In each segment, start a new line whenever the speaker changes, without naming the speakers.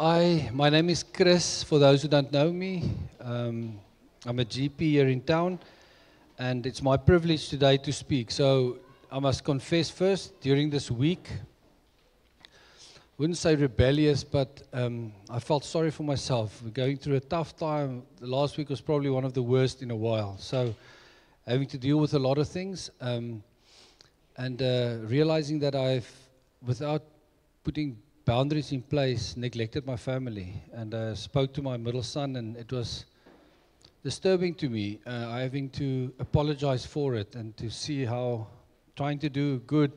My name is Chris, for those who don't know me. I'm a GP here in town, and it's my privilege today to speak. So I must confess first, during this week, wouldn't say rebellious, but I felt sorry for myself. We're going through a tough time. The last week was probably one of the worst in a while. So having to deal with a lot of things, and realizing that I've, without putting boundaries in place, neglected my family. And spoke to my middle son, and it was disturbing to me, having to apologize for it and to see how trying to do good,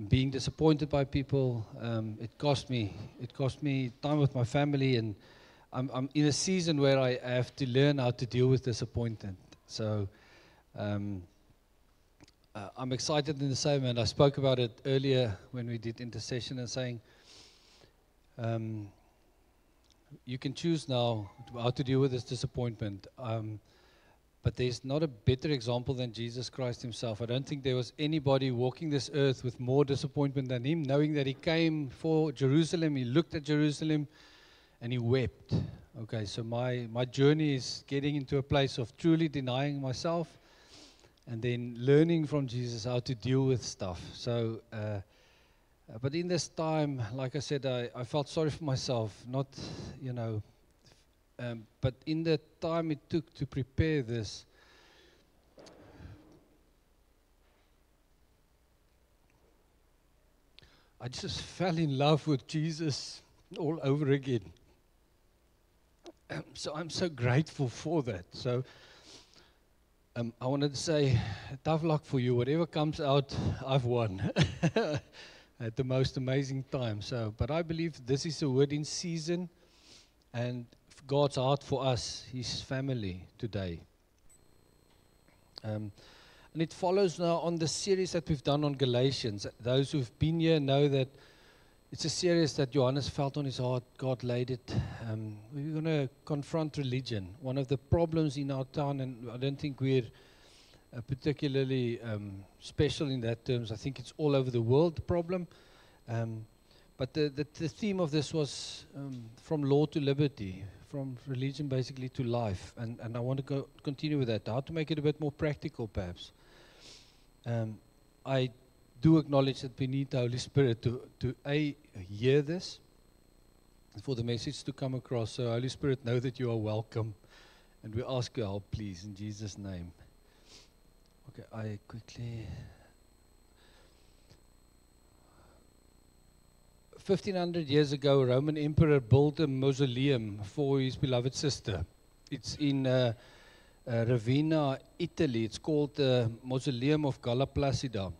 being disappointed by people, it cost me time with my family, and I'm in a season where I have to learn how to deal with disappointment. So I'm excited in the same, and I spoke about it earlier when we did intercession and saying, you can choose now how to deal with this disappointment. But there's not a better example than Jesus Christ himself. I don't think there was anybody walking this earth with more disappointment than him, knowing that he came for Jerusalem, he looked at Jerusalem, and he wept. Okay, so my journey is getting into a place of truly denying myself and then learning from Jesus how to deal with stuff. So, but in this time, like I said, I felt sorry for myself, not, but in the time it took to prepare this, I just fell in love with Jesus all over again. So I'm so grateful for that. So I wanted to say, tough luck for you. Whatever comes out, I've won. At the most amazing time. So, but I believe this is a word in season, and God's heart for us, His family today. And it follows now on the series that we've done on Galatians. Those who've been here know that it's a series that Johannes felt on his heart. God laid it. We're going to confront religion. One of the problems in our town, and I don't think we're particularly special in that terms. I think it's all over the world, the problem. But the theme of this was from law to liberty, from religion basically to life. And I want to continue with that. How to make it a bit more practical, perhaps. I do acknowledge that we need the Holy Spirit to hear this, and for the message to come across. So Holy Spirit, know that you are welcome. And we ask your help, please, in Jesus' name. Okay, I quickly... 1500 years ago, a Roman emperor built a mausoleum for his beloved sister. It's in Ravenna, Italy. It's called the Mausoleum of Galla Placida.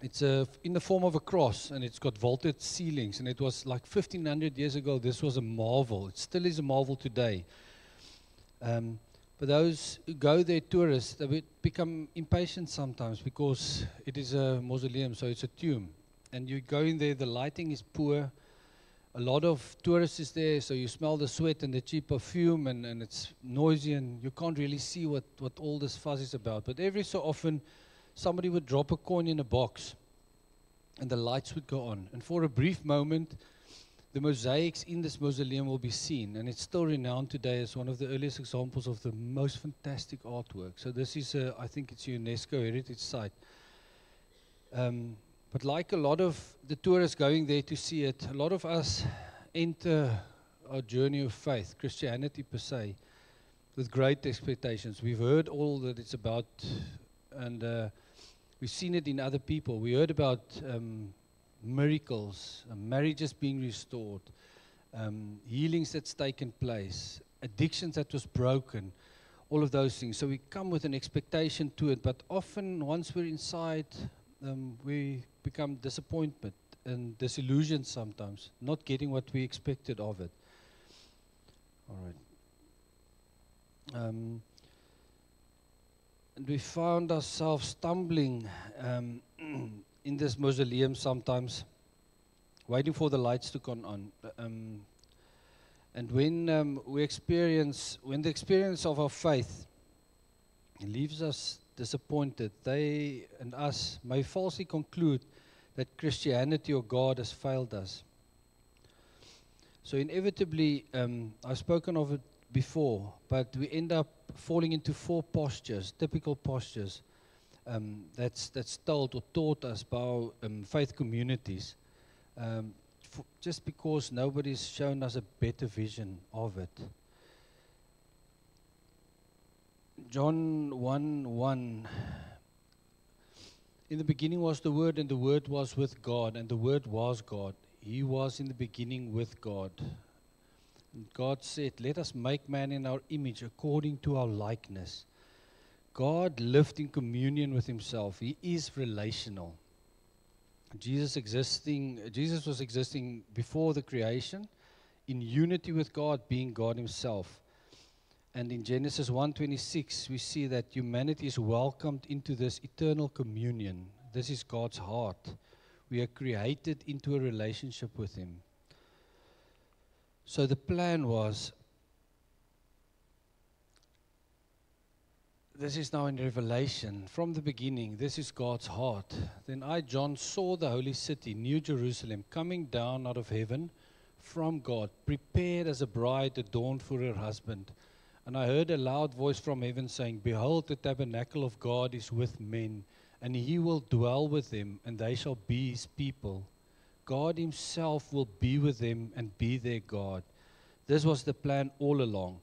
It's in the form of a cross, and it's got vaulted ceilings. And it was like 1500 years ago, this was a marvel. It still is a marvel today. But those who go there, tourists, they become impatient sometimes because it is a mausoleum, so it's a tomb. And you go in there, the lighting is poor. A lot of tourists is there, so you smell the sweat and the cheap perfume, and it's noisy, and you can't really see what all this fuss is about. But every so often, somebody would drop a coin in a box, and the lights would go on. And for a brief moment, the mosaics in this mausoleum will be seen, and it's still renowned today as one of the earliest examples of the most fantastic artwork. So this is, I think it's a UNESCO heritage site. But like a lot of the tourists going there to see it, a lot of us enter our journey of faith, Christianity per se, with great expectations. We've heard all that it's about, and we've seen it in other people. We heard about miracles, marriages being restored, healings that's taken place, addictions that was broken, all of those things. So we come with an expectation to it, but often once we're inside, we become disappointed and disillusioned sometimes, not getting what we expected of it. All right. And we found ourselves stumbling in this mausoleum sometimes, waiting for the lights to come on. And when the experience of our faith leaves us disappointed, they and us may falsely conclude that Christianity or God has failed us. So inevitably, I've spoken of it before, but we end up falling into 4 postures, typical postures, that's told or taught us by our faith communities, just because nobody's shown us a better vision of it. John 1:1. In the beginning was the Word, and the Word was with God, and the Word was God. He was in the beginning with God. And God said, let us make man in our image according to our likeness. God lived in communion with himself. He is relational. Jesus was existing before the creation, in unity with God, being God himself. And in Genesis 1:26, we see that humanity is welcomed into this eternal communion. This is God's heart. We are created into a relationship with him. So the plan was, this is now in Revelation, from the beginning, this is God's heart. Then I, John, saw the holy city, New Jerusalem, coming down out of heaven from God, prepared as a bride adorned for her husband. And I heard a loud voice from heaven saying, behold, the tabernacle of God is with men, and he will dwell with them, and they shall be his people. God himself will be with them and be their God. This was the plan all along.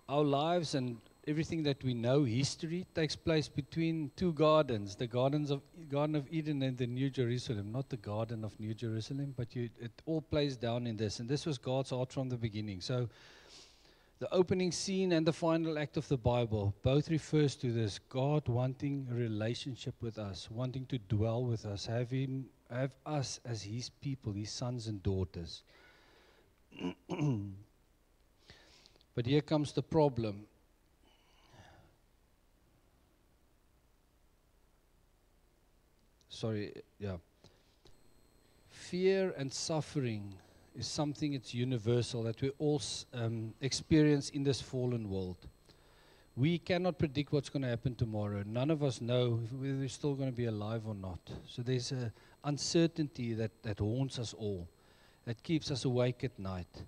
Our lives and everything that we know, history, takes place between 2 gardens, the Garden of Eden and the New Jerusalem. Not the Garden of New Jerusalem, but it all plays down in this. And this was God's heart from the beginning. So the opening scene and the final act of the Bible both refers to this, God wanting a relationship with us, wanting to dwell with us, have us as his people, his sons and daughters. But here comes the problem. Fear and suffering is something that's universal, that we all experience in this fallen world. We cannot predict what's going to happen tomorrow. None of us know whether we're still going to be alive or not. So there's an uncertainty that haunts us all, that keeps us awake at night.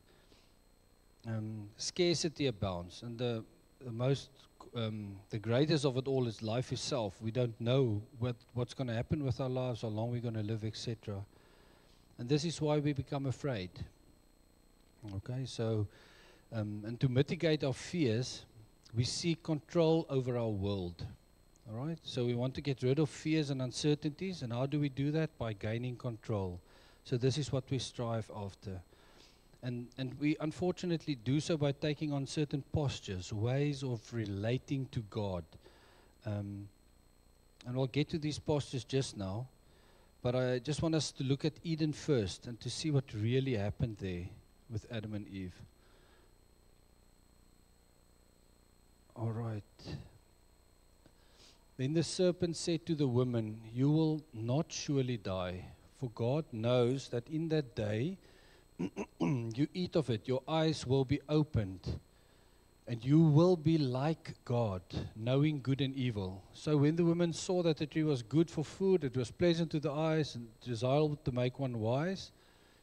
Scarcity abounds, and the greatest of it all is life itself. We don't know what's going to happen with our lives, how long we're going to live, etc. And this is why we become afraid. Okay, so, and to mitigate our fears, we seek control over our world. All right, so we want to get rid of fears and uncertainties, and how do we do that? By gaining control. So this is what we strive after. And we unfortunately do so by taking on certain postures, ways of relating to God. And I'll get to these postures just now, but I just want us to look at Eden first and to see what really happened there with Adam and Eve. All right. Then the serpent said to the woman, you will not surely die, for God knows that in that day you eat of it, your eyes will be opened, and you will be like God, knowing good and evil. So when the woman saw that the tree was good for food, it was pleasant to the eyes, and desirable to make one wise,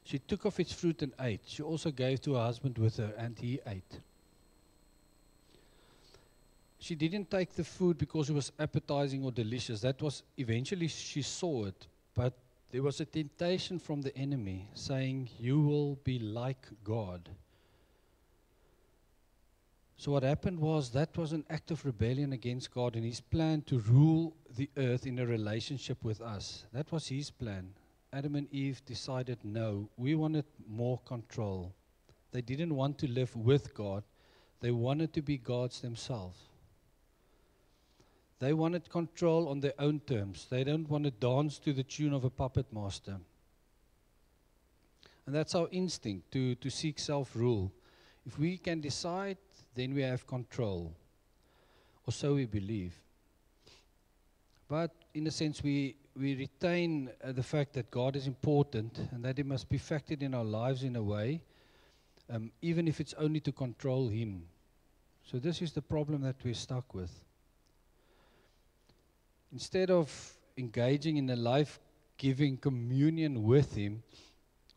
she took of its fruit and ate. She also gave to her husband with her, and he ate. She didn't take the food because it was appetizing or delicious. That was, eventually she saw it, but there was a temptation from the enemy saying, you will be like God. So what happened was, that was an act of rebellion against God and his plan to rule the earth in a relationship with us. That was his plan. Adam and Eve decided, no, we wanted more control. They didn't want to live with God. They wanted to be gods themselves. They wanted control on their own terms. They don't want to dance to the tune of a puppet master. And that's our instinct, to seek self-rule. If we can decide, then we have control. Or so we believe. But in a sense, we retain the fact that God is important and that He must be factored in our lives in a way, even if it's only to control Him. So this is the problem that we're stuck with. Instead of engaging in a life-giving communion with Him,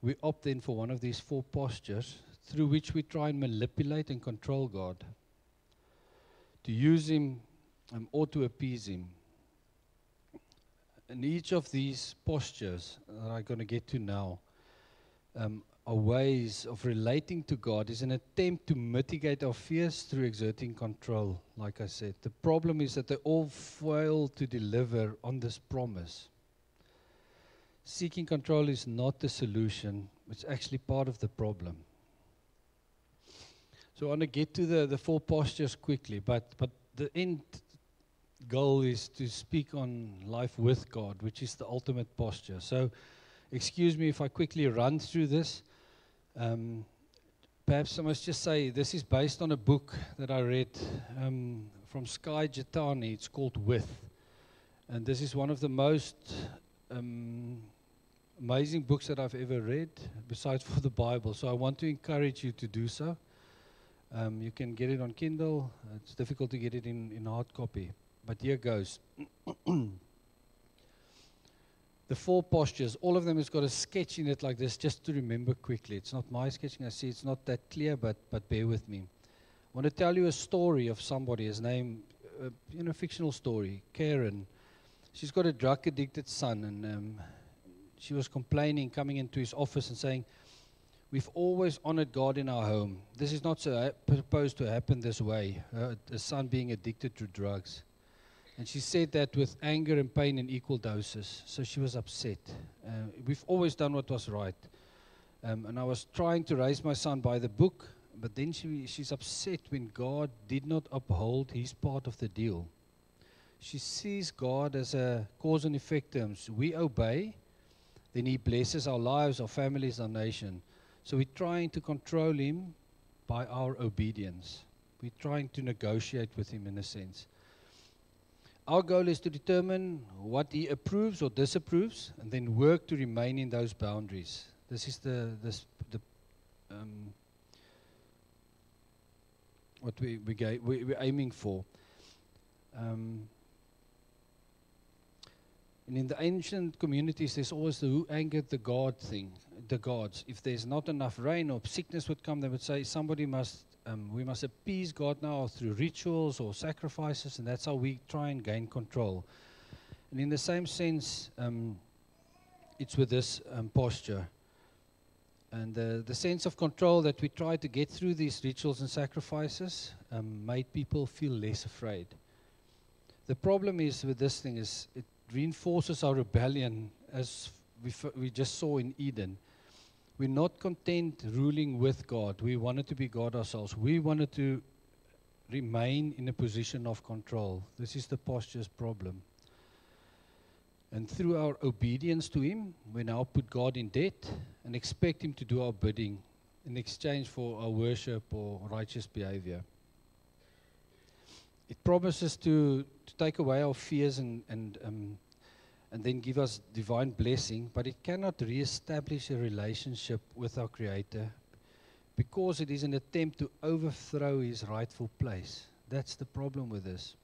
we opt then for one of these 4 postures through which we try and manipulate and control God, to use Him or to appease Him. And each of these postures that I'm going to get to now are ways of relating to God, is an attempt to mitigate our fears through exerting control, like I said. The problem is that they all fail to deliver on this promise. Seeking control is not the solution, it's actually part of the problem. So I want to get to the 4 postures quickly, but the end goal is to speak on life with God, which is the ultimate posture. So excuse me if I quickly run through this. Perhaps I must just say this is based on a book that I read from Skye Jethani. It's called With. And this is one of the most amazing books that I've ever read, besides for the Bible. So I want to encourage you to do so. You can get it on Kindle. It's difficult to get it in hard copy. But here goes. The 4 postures, all of them has got a sketch in it like this, just to remember quickly. It's not my sketching. I see it's not that clear, but bear with me. I want to tell you a story of somebody. His name, fictional story, Karen. She's got a drug-addicted son, and she was complaining, coming into his office and saying, "We've always honored God in our home. This is not supposed to happen this way, the son being addicted to drugs." And she said that with anger and pain in equal doses. So she was upset. We've always done what was right. And I was trying to raise my son by the book, but then she's upset when God did not uphold his part of the deal. She sees God as a cause and effect terms. We obey, then He blesses our lives, our families, our nation. So we're trying to control Him by our obedience. We're trying to negotiate with Him in a sense. Our goal is to determine what He approves or disapproves, and then work to remain in those boundaries. This is what we're aiming for. And in the ancient communities, there's always the who angered the God thing, the gods. If there's not enough rain or sickness would come, they would say we must appease God now through rituals or sacrifices, and that's how we try and gain control. And in the same sense, it's with this posture. And the sense of control that we try to get through these rituals and sacrifices made people feel less afraid. The problem is with this thing is it reinforces our rebellion, as we just saw in Eden. We're not content ruling with God. We wanted to be God ourselves. We wanted to remain in a position of control. This is the posture's problem. And through our obedience to Him, we now put God in debt and expect Him to do our bidding in exchange for our worship or righteous behavior. It promises to take away our fears and then give us divine blessing, but it cannot re-establish a relationship with our Creator because it is an attempt to overthrow His rightful place. That's the problem with this.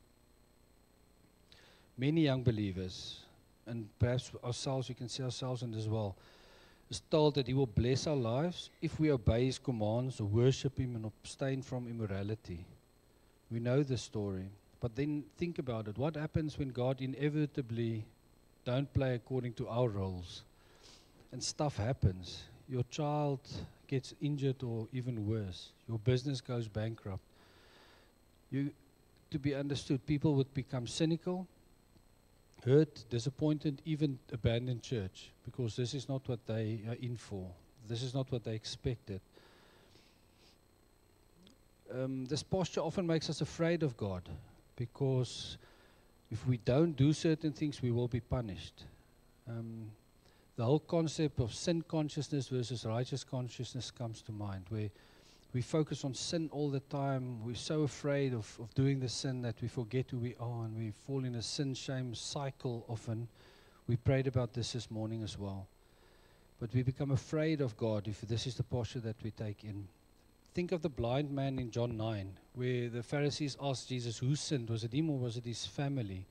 Many young believers, and perhaps ourselves, we can see ourselves in this as well, is told that He will bless our lives if we obey His commands, worship Him, and abstain from immorality. We know the story. But then think about it. What happens when God inevitably don't play according to our roles? And stuff happens. Your child gets injured or even worse. Your business goes bankrupt. To be understood, people would become cynical, hurt, disappointed, even abandon church, because this is not what they are in for. This is not what they expected. This posture often makes us afraid of God, because if we don't do certain things, we will be punished. The whole concept of sin consciousness versus righteous consciousness comes to mind, where we focus on sin all the time. We're so afraid of doing the sin that we forget who we are, and we fall in a sin-shame cycle often. We prayed about this morning as well. But we become afraid of God if this is the posture that we take in. Think of the blind man in John 9, where the Pharisees asked Jesus, who sinned? Was it him or was it his family?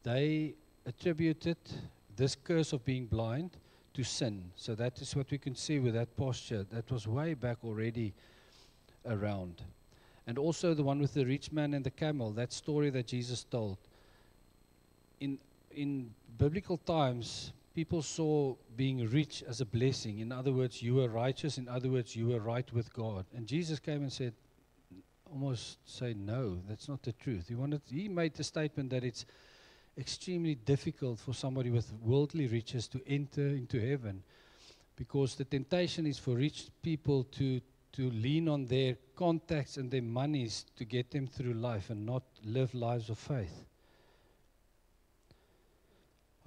They attributed this curse of being blind to sin. So that is what we can see with that posture. That was way back already around. And also the one with the rich man and the camel, that story that Jesus told. In biblical times, people saw being rich as a blessing. In other words, you were righteous. In other words, you were right with God. And Jesus came and said, almost say, no, that's not the truth. He made the statement that it's extremely difficult for somebody with worldly riches to enter into heaven, because the temptation is for rich people to lean on their contacts and their monies to get them through life and not live lives of faith.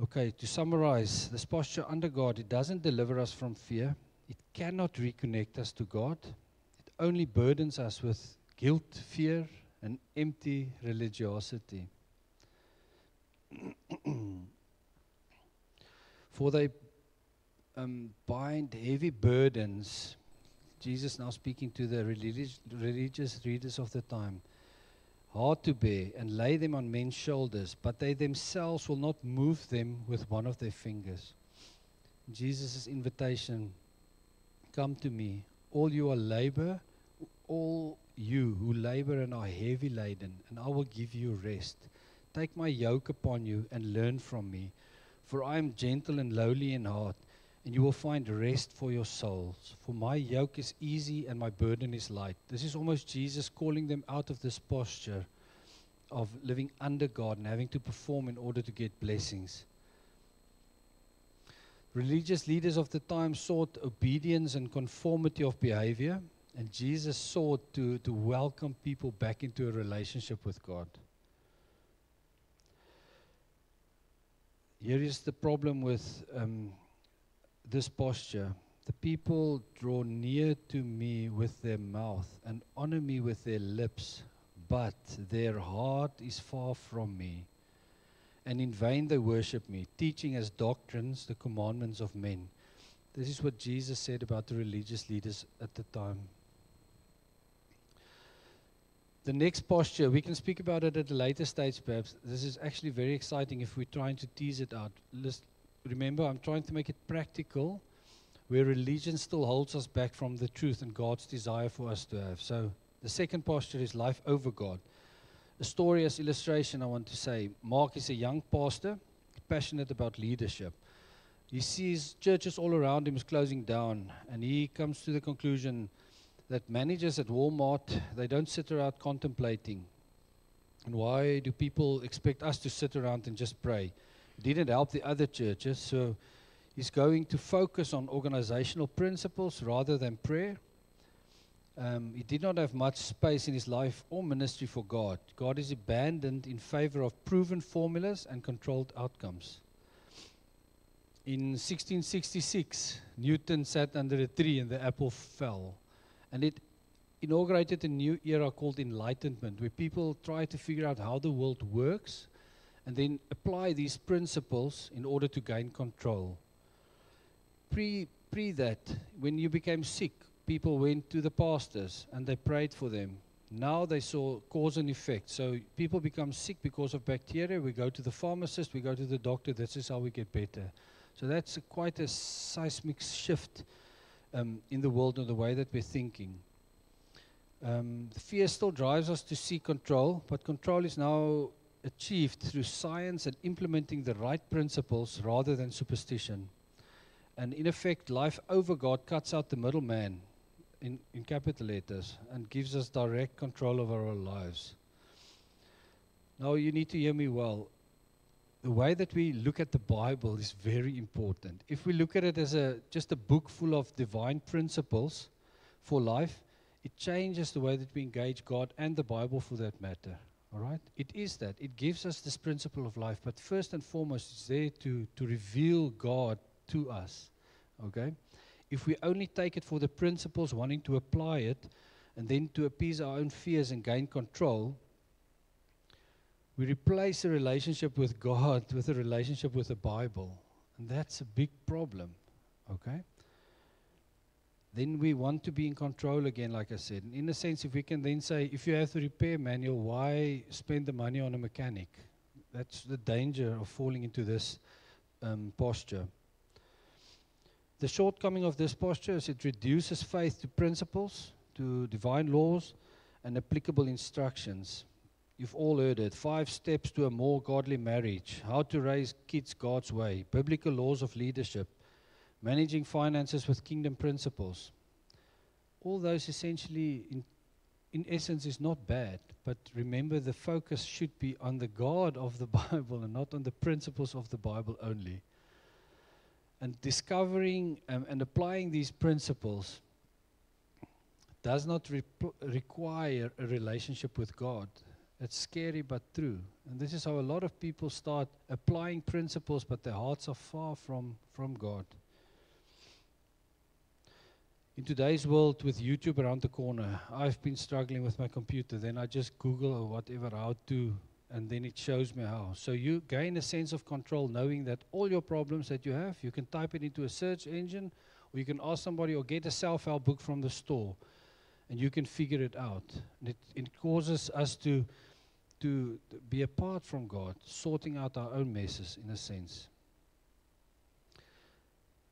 Okay, to summarize, this posture under God, it doesn't deliver us from fear. It cannot reconnect us to God. It only burdens us with guilt, fear, and empty religiosity. For they bind heavy burdens. Jesus now speaking to the religious readers of the time. Hard to bear, and lay them on men's shoulders, but they themselves will not move them with one of their fingers. Jesus' invitation, come to me, all you who labor and are heavy laden, and I will give you rest. Take my yoke upon you and learn from me, for I am gentle and lowly in heart, and you will find rest for your souls. For my yoke is easy and my burden is light. This is almost Jesus calling them out of this posture of living under God and having to perform in order to get blessings. Religious leaders of the time sought obedience and conformity of behavior, and Jesus sought to welcome people back into a relationship with God. Here is the problem with this posture. The people draw near to me with their mouth and honor me with their lips, but their heart is far from me. And in vain they worship me, teaching as doctrines the commandments of men. This is what Jesus said about the religious leaders at the time. The next posture, we can speak about it at a later stage perhaps. This is actually very exciting if we're trying to tease it out. Remember, I'm trying to make it practical, where religion still holds us back from the truth and God's desire for us to have. So the second posture is life over God. A story as illustration, I want to say. Mark is a young pastor, passionate about leadership. He sees churches all around him is closing down, and he comes to the conclusion that managers at Walmart, they don't sit around contemplating. And why do people expect us to sit around and just pray? It didn't help the other churches, so he's going to focus on organizational principles rather than prayer. He did not have much space in his life or ministry for God. God is abandoned in favor of proven formulas and controlled outcomes. In 1666, Newton sat under a tree and the apple fell. And it inaugurated a new era called Enlightenment, where people try to figure out how the world works and then apply these principles in order to gain control. Pre that, when you became sick, people went to the pastors and they prayed for them. Now they saw cause and effect. So people become sick because of bacteria. We go to the pharmacist, we go to the doctor. This is how we get better. So that's quite a seismic shift in the world and the way that we're thinking. Fear still drives us to seek control, but control is now achieved through science and implementing the right principles rather than superstition. And in effect, life over God cuts out the middleman in capital letters and gives us direct control over our lives. Now you need to hear me well. The way that we look at the Bible is very important. If we look at it as just a book full of divine principles for life, it changes the way that we engage God and the Bible for that matter. All right? It is that. It gives us this principle of life, but first and foremost, it's there to reveal God to us. Okay? If we only take it for the principles, wanting to apply it, and then to appease our own fears and gain control, we replace a relationship with God with a relationship with the Bible. And that's a big problem. Okay? Then we want to be in control again, like I said. And in a sense, if we can then say, if you have the repair manual, why spend the money on a mechanic? That's the danger of falling into this posture. The shortcoming of this posture is it reduces faith to principles, to divine laws, and applicable instructions. You've all heard it. 5 steps to a more godly marriage. How to raise kids God's way. Biblical laws of leadership. Managing finances with kingdom principles. All those essentially, in essence, is not bad. But remember, the focus should be on the God of the Bible and not on the principles of the Bible only. And discovering and applying these principles does not require a relationship with God. It's scary but true. And this is how a lot of people start applying principles, but their hearts are far from God. In today's world, with YouTube around the corner, I've been struggling with my computer. Then I just Google or whatever how to, and then it shows me how. So you gain a sense of control, knowing that all your problems that you have, you can type it into a search engine, or you can ask somebody or get a self-help book from the store, and you can figure it out. And it causes us to be apart from God, sorting out our own messes, in a sense.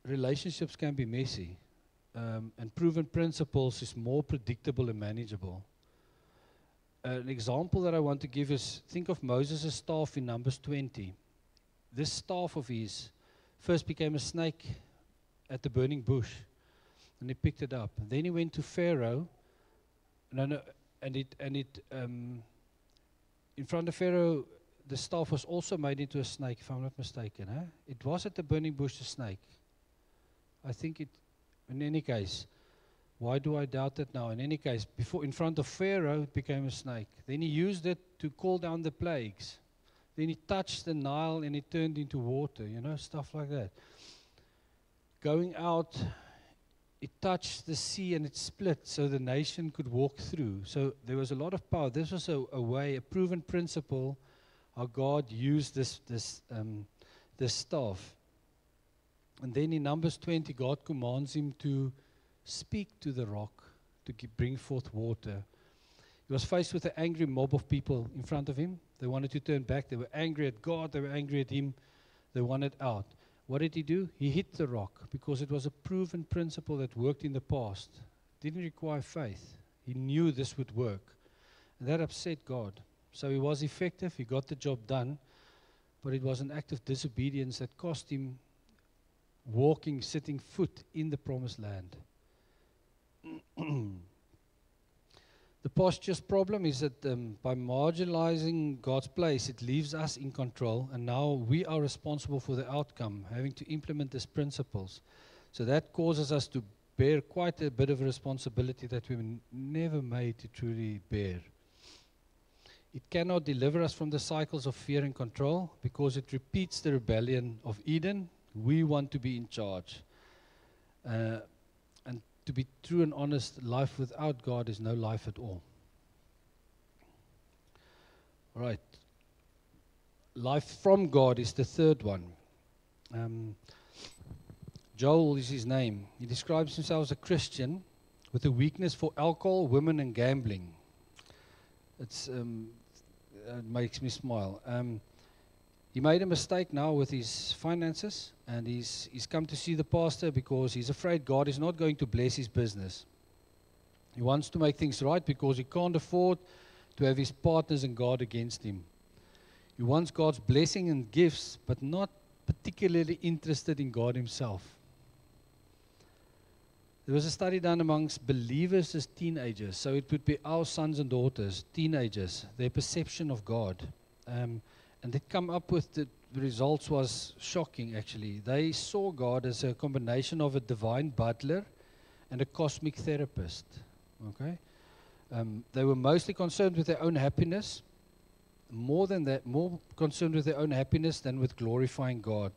Relationships can be messy, and proven principles is more predictable and manageable. An example that I want to give is, think of Moses' staff in Numbers 20. This staff of his first became a snake at the burning bush, and he picked it up. And then he went to Pharaoh, in front of Pharaoh, the staff was also made into a snake, if I'm not mistaken. It was at the burning bush a snake. I think it, in any case, why do I doubt that now? In any case, before in front of Pharaoh, it became a snake. Then he used it to call down the plagues. Then he touched the Nile and it turned into water, stuff like that. Going out, it touched the sea and it split so the nation could walk through. So there was a lot of power. This was a way, a proven principle, how God used this staff. And then in Numbers 20, God commands him to speak to the rock to bring forth water. He was faced with an angry mob of people in front of him. They wanted to turn back. They were angry at God. They were angry at him. They wanted out. What did he do? He hit the rock because it was a proven principle that worked in the past. It didn't require faith. He knew this would work. And that upset God. So he was effective. He got the job done. But it was an act of disobedience that cost him setting foot in the promised land. The posture's problem is that by marginalizing God's place, it leaves us in control, and now we are responsible for the outcome, having to implement these principles. So that causes us to bear quite a bit of a responsibility that we were never made to truly bear. It cannot deliver us from the cycles of fear and control because it repeats the rebellion of Eden. We want to be in charge. And to be true and honest, life without God is no life at all. All right. Life from God is the third one. Joel is his name. He describes himself as a Christian with a weakness for alcohol, women, and gambling. It makes me smile. He made a mistake now with his finances, and he's come to see the pastor because he's afraid God is not going to bless his business. He wants to make things right because he can't afford to have his partners and God against him. He wants God's blessing and gifts, but not particularly interested in God himself. There was a study done amongst believers as teenagers, so it would be our sons and daughters, teenagers, their perception of God. And they come up with the results was shocking, actually. They saw God as a combination of a divine butler and a cosmic therapist. Okay, they were mostly concerned with their own happiness, more concerned with their own happiness than with glorifying God,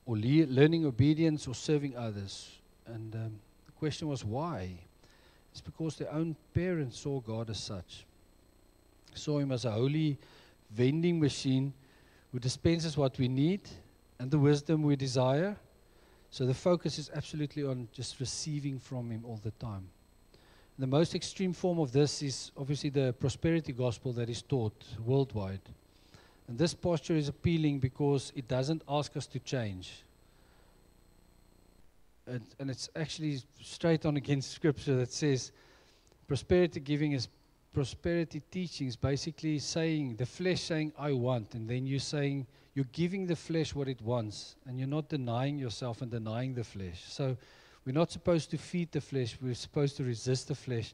or learning obedience or serving others. And the question was why? It's because their own parents saw God as such, saw him as a holy vending machine who dispenses what we need and the wisdom we desire. So the focus is absolutely on just receiving from him all the time. The most extreme form of this is obviously the prosperity gospel that is taught worldwide. And this posture is appealing because it doesn't ask us to change. and it's actually straight on against scripture that says prosperity giving is prosperity teaching is basically saying the flesh saying I want, and then you're giving the flesh what it wants, and you're not denying yourself and denying the flesh. So we're not supposed to feed the flesh, we're supposed to resist the flesh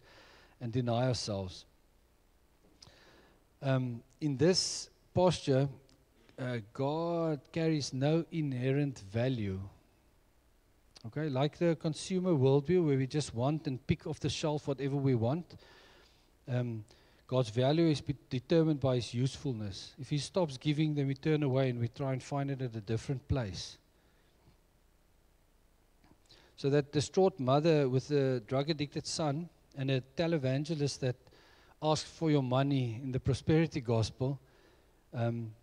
and deny ourselves. In this posture, God carries no inherent value. Okay, like the consumer worldview where we just want and pick off the shelf whatever we want. God's value is determined by His usefulness. If He stops giving, then we turn away and we try and find it at a different place. So that distraught mother with a drug-addicted son and a televangelist that asked for your money in the prosperity gospel,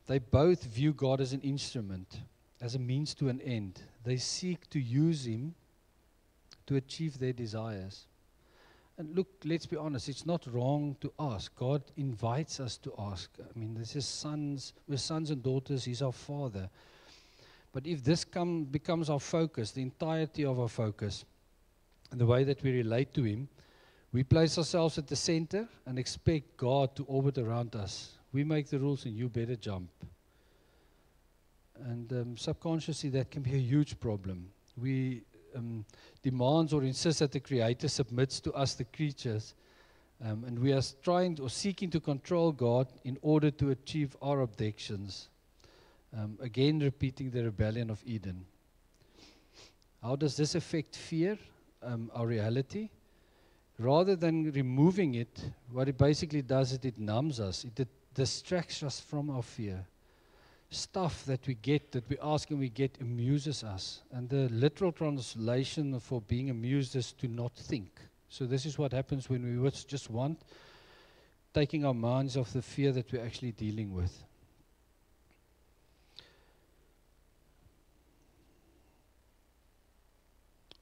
they both view God as an instrument, as a means to an end. They seek to use Him to achieve their desires. And look, let's be honest, it's not wrong to ask. God invites us to ask. I mean, this is we're sons and daughters, He's our Father. But if this becomes our focus, the entirety of our focus, and the way that we relate to Him, we place ourselves at the center and expect God to orbit around us. We make the rules and you better jump. And subconsciously that can be a huge problem. We demands or insists that the Creator submits to us, the creatures, and we are trying or seeking to control God in order to achieve our objections. Again, repeating the rebellion of Eden. How does this affect fear, our reality? Rather than removing it, what it basically does is it numbs us. It distracts us from our fear. Stuff that we get, that we ask and we get, amuses us. And the literal translation for being amused is to not think. So this is what happens when we just want, taking our minds off the fear that we're actually dealing with.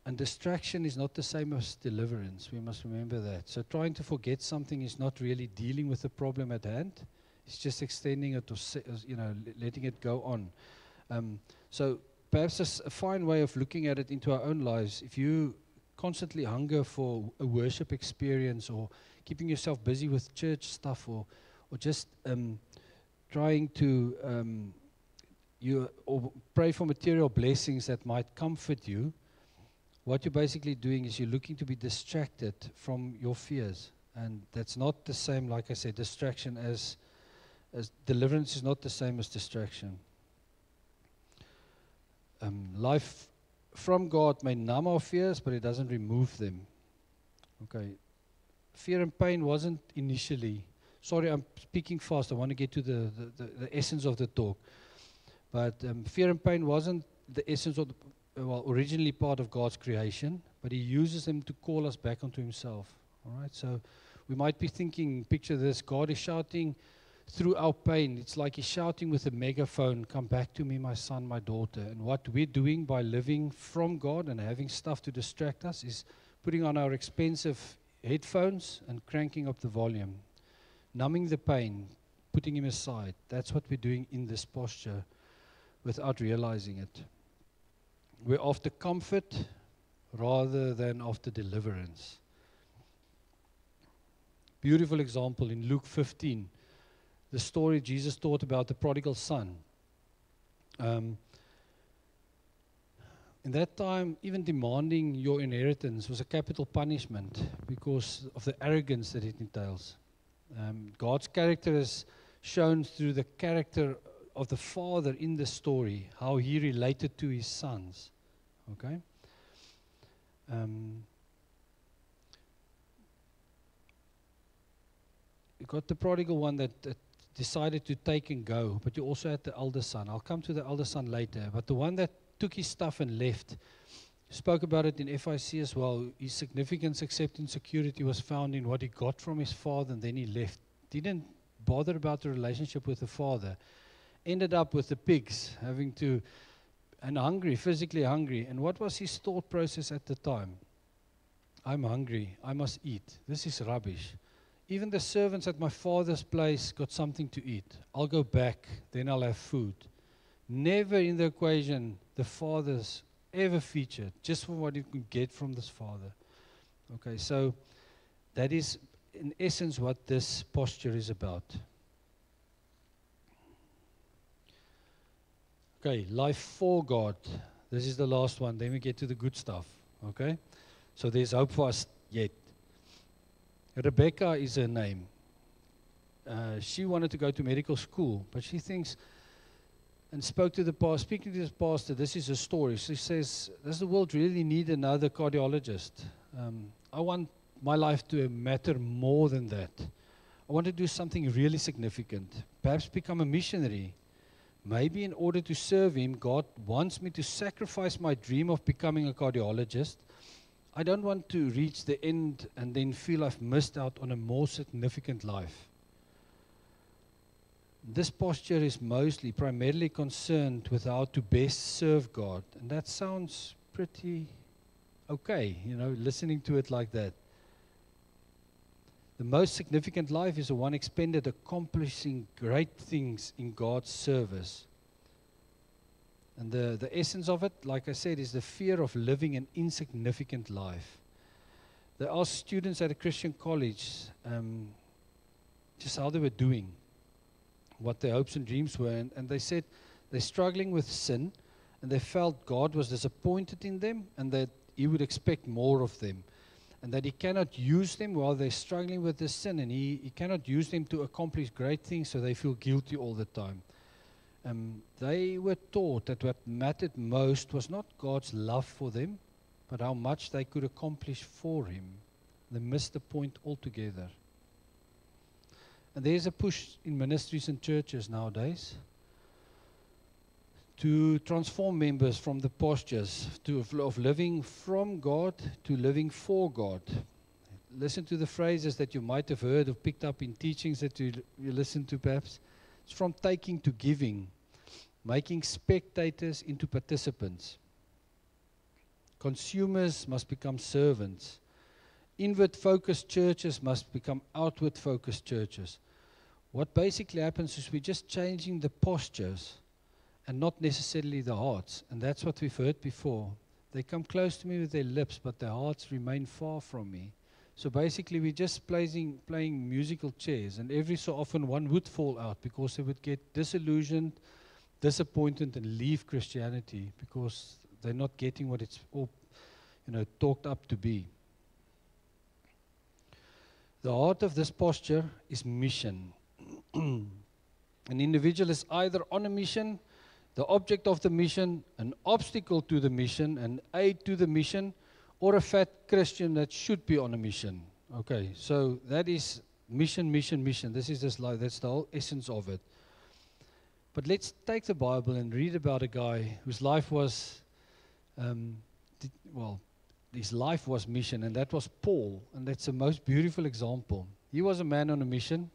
And distraction is not the same as deliverance. We must remember that. So trying to forget something is not really dealing with the problem at hand. It's just extending it or letting it go on. So perhaps a fine way of looking at it into our own lives, if you constantly hunger for a worship experience or keeping yourself busy with church stuff or just trying to or pray for material blessings that might comfort you, what you're basically doing is you're looking to be distracted from your fears. And that's not the same, like I said, distraction as deliverance is not the same as distraction. Life from God may numb our fears, but it doesn't remove them. Okay. Fear and pain wasn't initially. Sorry, I'm speaking fast. I want to get to the essence of the talk. But fear and pain wasn't the essence of originally part of God's creation, but He uses them to call us back onto Himself. All right. So we might be thinking, picture this: God is shouting through our pain. It's like He's shouting with a megaphone, "Come back to me, my son, my daughter." And what we're doing by living from God and having stuff to distract us is putting on our expensive headphones and cranking up the volume, numbing the pain, putting Him aside. That's what we're doing in this posture without realizing it. We're after comfort rather than after deliverance. Beautiful example in Luke 15. The story Jesus taught about the prodigal son. In that time, even demanding your inheritance was a capital punishment because of the arrogance that it entails. God's character is shown through the character of the father in the story, how he related to his sons. Okay? You got the prodigal one that decided to take and go, but you also had the elder son. I'll come to the elder son later, but the one that took his stuff and left, spoke about it in FIC as well. His significance, except in security, was found in what he got from his father, and then he left. Didn't bother about the relationship with the father. Ended up with the pigs, and hungry, physically hungry. And what was his thought process at the time? I'm hungry, I must eat. This is rubbish. Even the servants at my father's place got something to eat. I'll go back, then I'll have food. Never in the equation the father's ever featured, just for what you can get from this Father. Okay, so that is in essence what this posture is about. Okay, life for God. This is the last one. Then we get to the good stuff. Okay, so there's hope for us yet. Rebecca is her name. She wanted to go to medical school, but she thinks, and spoke to the pastor, speaking to this pastor, this is a story. She says, does the world really need another cardiologist? I want my life to matter more than that. I want to do something really significant, perhaps become a missionary. Maybe in order to serve Him, God wants me to sacrifice my dream of becoming a cardiologist. I don't want to reach the end and then feel I've missed out on a more significant life. This posture is primarily concerned with how to best serve God. And that sounds pretty okay, listening to it like that. The most significant life is the one expended accomplishing great things in God's service. And the essence of it, like I said, is the fear of living an insignificant life. They asked students at a Christian college just how they were doing, what their hopes and dreams were, and they said they're struggling with sin, and they felt God was disappointed in them, and that He would expect more of them, and that He cannot use them while they're struggling with this sin, and He cannot use them to accomplish great things, so they feel guilty all the time. They were taught that what mattered most was not God's love for them, but how much they could accomplish for Him. They missed the point altogether. And there's a push in ministries and churches nowadays to transform members from the postures of living from God to living for God. Listen to the phrases that you might have heard or picked up in teachings that you listen to perhaps. It's from taking to giving, making spectators into participants. Consumers must become servants. Inward-focused churches must become outward-focused churches. What basically happens is we're just changing the postures and not necessarily the hearts. And that's what we've heard before. They come close to me with their lips, but their hearts remain far from me. So basically we're just playing musical chairs, and every so often one would fall out because they would get disillusioned, disappointed, and leave Christianity because they're not getting what it's all, talked up to be. The heart of this posture is mission. An individual is either on a mission, the object of the mission, an obstacle to the mission, an aid to the mission, or a fat Christian that should be on a mission. Okay, so that is mission, mission, mission. This is this life. That's the whole essence of it. But let's take the Bible and read about a guy whose life was, his life was mission, and that was Paul. And that's the most beautiful example. He was a man on a mission,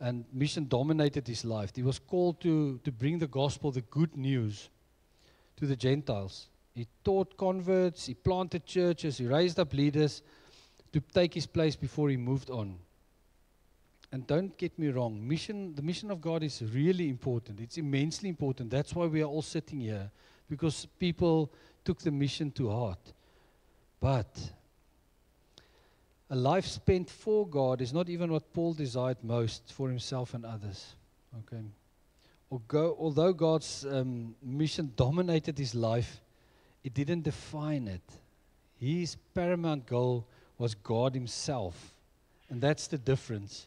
and mission dominated his life. He was called to bring the gospel, the good news, to the Gentiles. He taught converts, he planted churches, he raised up leaders to take his place before he moved on. And don't get me wrong, the mission of God is really important. It's immensely important. That's why we are all sitting here, because people took the mission to heart. But a life spent for God is not even what Paul desired most for himself and others. Okay. Although God's mission dominated his life, it didn't define it. His paramount goal was God Himself. And that's the difference.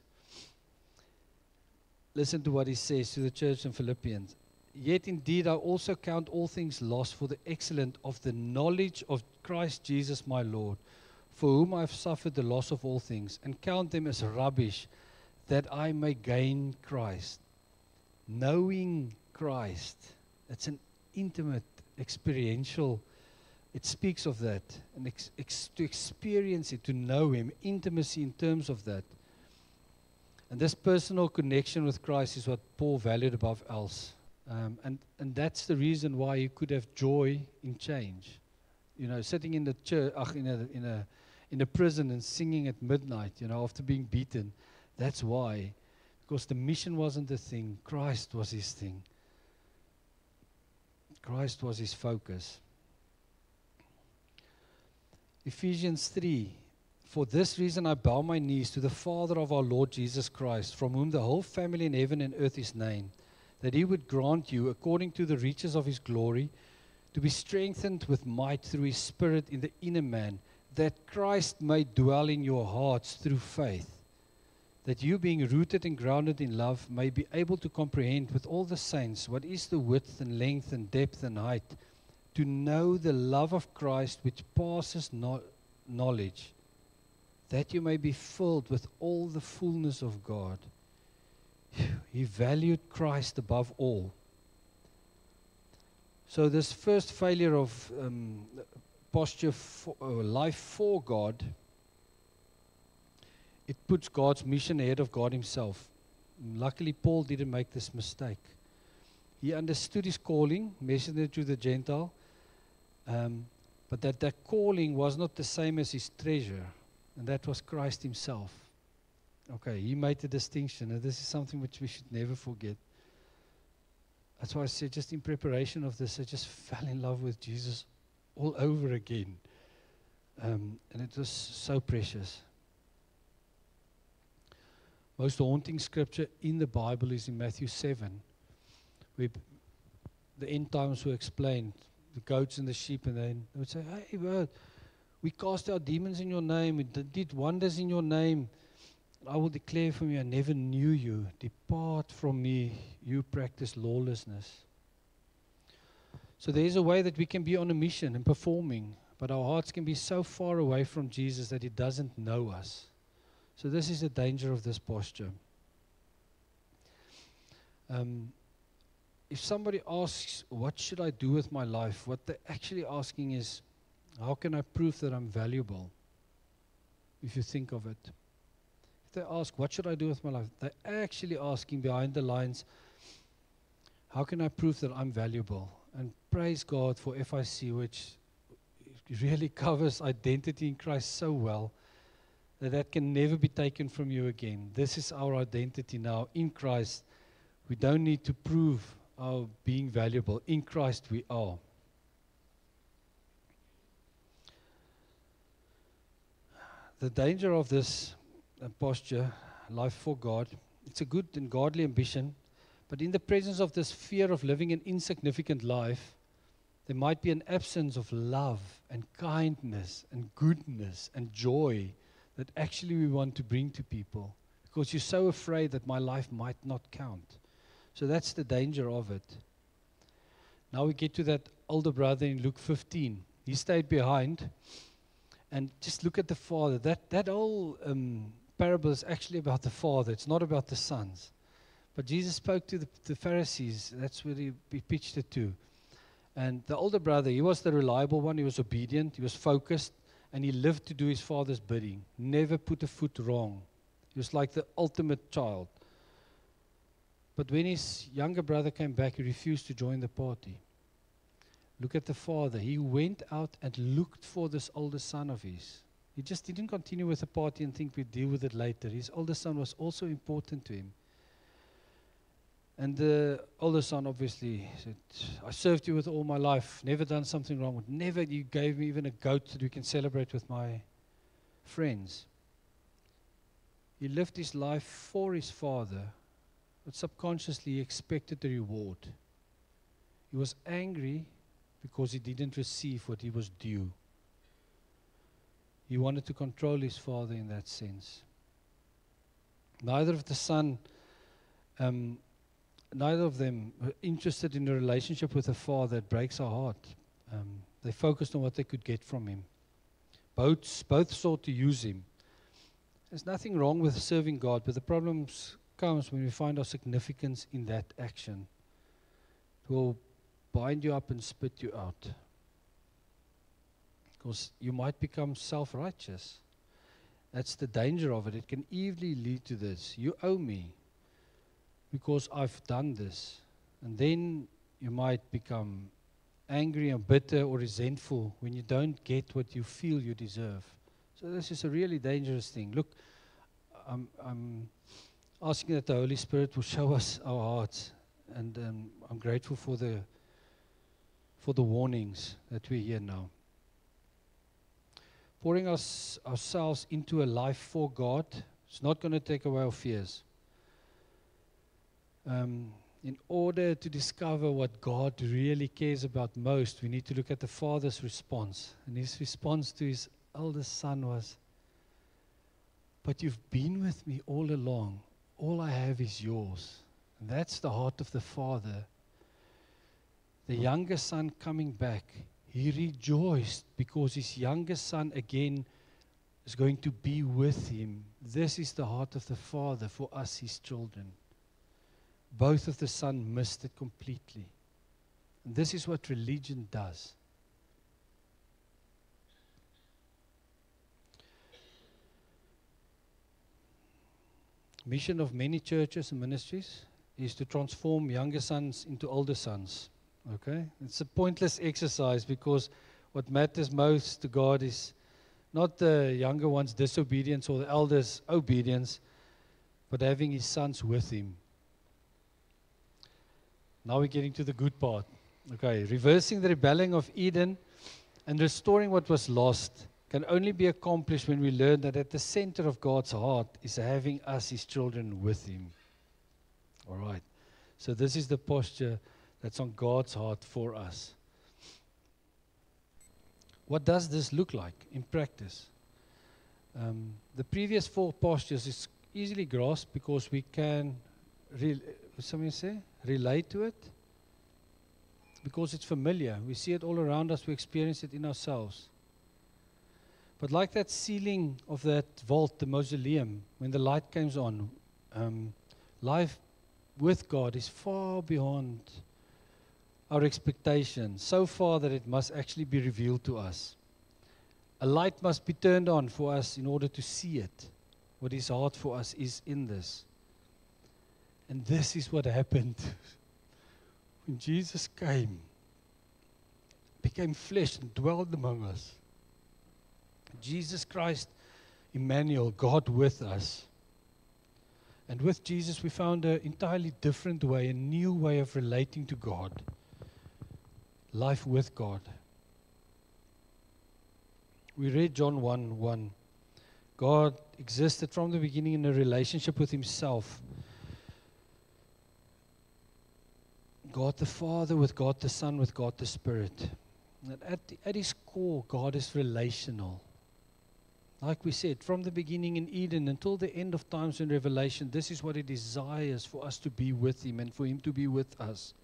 Listen to what he says to the church in Philippians. Yet indeed I also count all things lost for the excellence of the knowledge of Christ Jesus my Lord, for whom I have suffered the loss of all things, and count them as rubbish, that I may gain Christ. Knowing Christ. It's an intimate, experiential. It speaks of that, and to experience it, to know Him, intimacy in terms of that. And this personal connection with Christ is what Paul valued above else. And that's the reason why he could have joy in change. Sitting in the church, in a prison and singing at midnight, after being beaten. That's why. Because the mission wasn't the thing. Christ was his thing. Christ was his focus. Ephesians 3. For this reason I bow my knees to the Father of our Lord Jesus Christ, from whom the whole family in heaven and earth is named, that he would grant you, according to the riches of his glory, to be strengthened with might through his Spirit in the inner man, that Christ may dwell in your hearts through faith, that you, being rooted and grounded in love, may be able to comprehend with all the saints what is the width and length and depth and height, to know the love of Christ which passes knowledge, that you may be filled with all the fullness of God. He valued Christ above all. So this first failure of posture for, life for God, it puts God's mission ahead of God himself. Luckily, Paul didn't make this mistake. He understood his calling, messenger to the Gentile, but that calling was not the same as his treasure, and that was Christ himself. Okay, he made the distinction, and this is something which we should never forget. That's why I said, just in preparation of this, I just fell in love with Jesus all over again. And it was so precious. Most haunting scripture in the Bible is in Matthew 7, where the end times were explained, the goats and the sheep, and they would say, hey, well, we cast out demons in your name, we did wonders in your name. I will declare from you, I never knew you. Depart from me, you practice lawlessness. So there is a way that we can be on a mission and performing, but our hearts can be so far away from Jesus that he doesn't know us. So this is the danger of this posture. If somebody asks, what should I do with my life? What they're actually asking is, how can I prove that I'm valuable? If you think of it. If they ask, what should I do with my life? They're actually asking behind the lines, how can I prove that I'm valuable? And praise God for FIC, which really covers identity in Christ so well, that can never be taken from you again. This is our identity now in Christ. We don't need to prove our being valuable. In Christ we are. The danger of this posture, life for God, it's a good and godly ambition, but in the presence of this fear of living an insignificant life, there might be an absence of love and kindness and goodness and joy that actually we want to bring to people, because you're so afraid that my life might not count. So that's the danger of it. Now we get to that older brother in Luke 15. He stayed behind, and just look at the father. That whole parable is actually about the father. It's not about the sons. But Jesus spoke to the Pharisees. That's where he pitched it to. And the older brother, he was the reliable one. He was obedient. He was focused. And he lived to do his father's bidding. Never put a foot wrong. He was like the ultimate child. But when his younger brother came back, he refused to join the party. Look at the father. He went out and looked for this older son of his. He just didn't continue with the party and think we'd deal with it later. His older son was also important to him. And the older son obviously said, I served you with all my life, never done something wrong. Never you gave me even a goat that we can celebrate with my friends. He lived his life for his father, but subconsciously he expected the reward. He was angry because he didn't receive what he was due. He wanted to control his father in that sense. Neither of them were interested in a relationship with a father. It breaks our heart. They focused on what they could get from him. Both sought to use him. There's nothing wrong with serving God, but the problem comes when we find our significance in that action. It will bind you up and spit you out. Because you might become self-righteous. That's the danger of it. It can easily lead to this. You owe me because I've done this. And then you might become angry and bitter or resentful when you don't get what you feel you deserve. So this is a really dangerous thing. Look, I'm asking that the Holy Spirit will show us our hearts. And I'm grateful for the warnings that we hear now. pouring ourselves into a life for God. It's not going to take away our fears. In order to discover what God really cares about most, we need to look at the Father's response. And his response to his eldest son was, "But you've been with me all along. All I have is yours." And that's the heart of the Father. The younger son coming back, he rejoiced because his younger son again is going to be with him. This is the heart of the Father for us, his children. Both of the son missed it completely. And this is what religion does. Mission of many churches and ministries is to transform younger sons into older sons. Okay? It's a pointless exercise because what matters most to God is not the younger one's disobedience or the elders' obedience, but having his sons with him. Now we're getting to the good part. Okay, reversing the rebellion of Eden and restoring what was lost can only be accomplished when we learn that at the center of God's heart is having us, his children, with him. All right. So this is the posture that's on God's heart for us. What does this look like in practice? The previous 4 postures is easily grasped because we can, relate to it. Because it's familiar. We see it all around us. We experience it in ourselves. But like that ceiling of that vault, the mausoleum, when the light comes on, life with God is far beyond our expectations, so far that it must actually be revealed to us. A light must be turned on for us in order to see it. What His heart for us is in this. And this is what happened when Jesus came, became flesh and dwelled among us. Jesus Christ, Emmanuel, God with us. And with Jesus we found an entirely different way, a new way of relating to God. Life with God. We read John 1:1. God existed from the beginning in a relationship with Himself. God the Father with God the Son with God the Spirit. And at His core, God is relational. Like we said, from the beginning in Eden until the end of times in Revelation, this is what He desires for us to be with Him and for Him to be with us.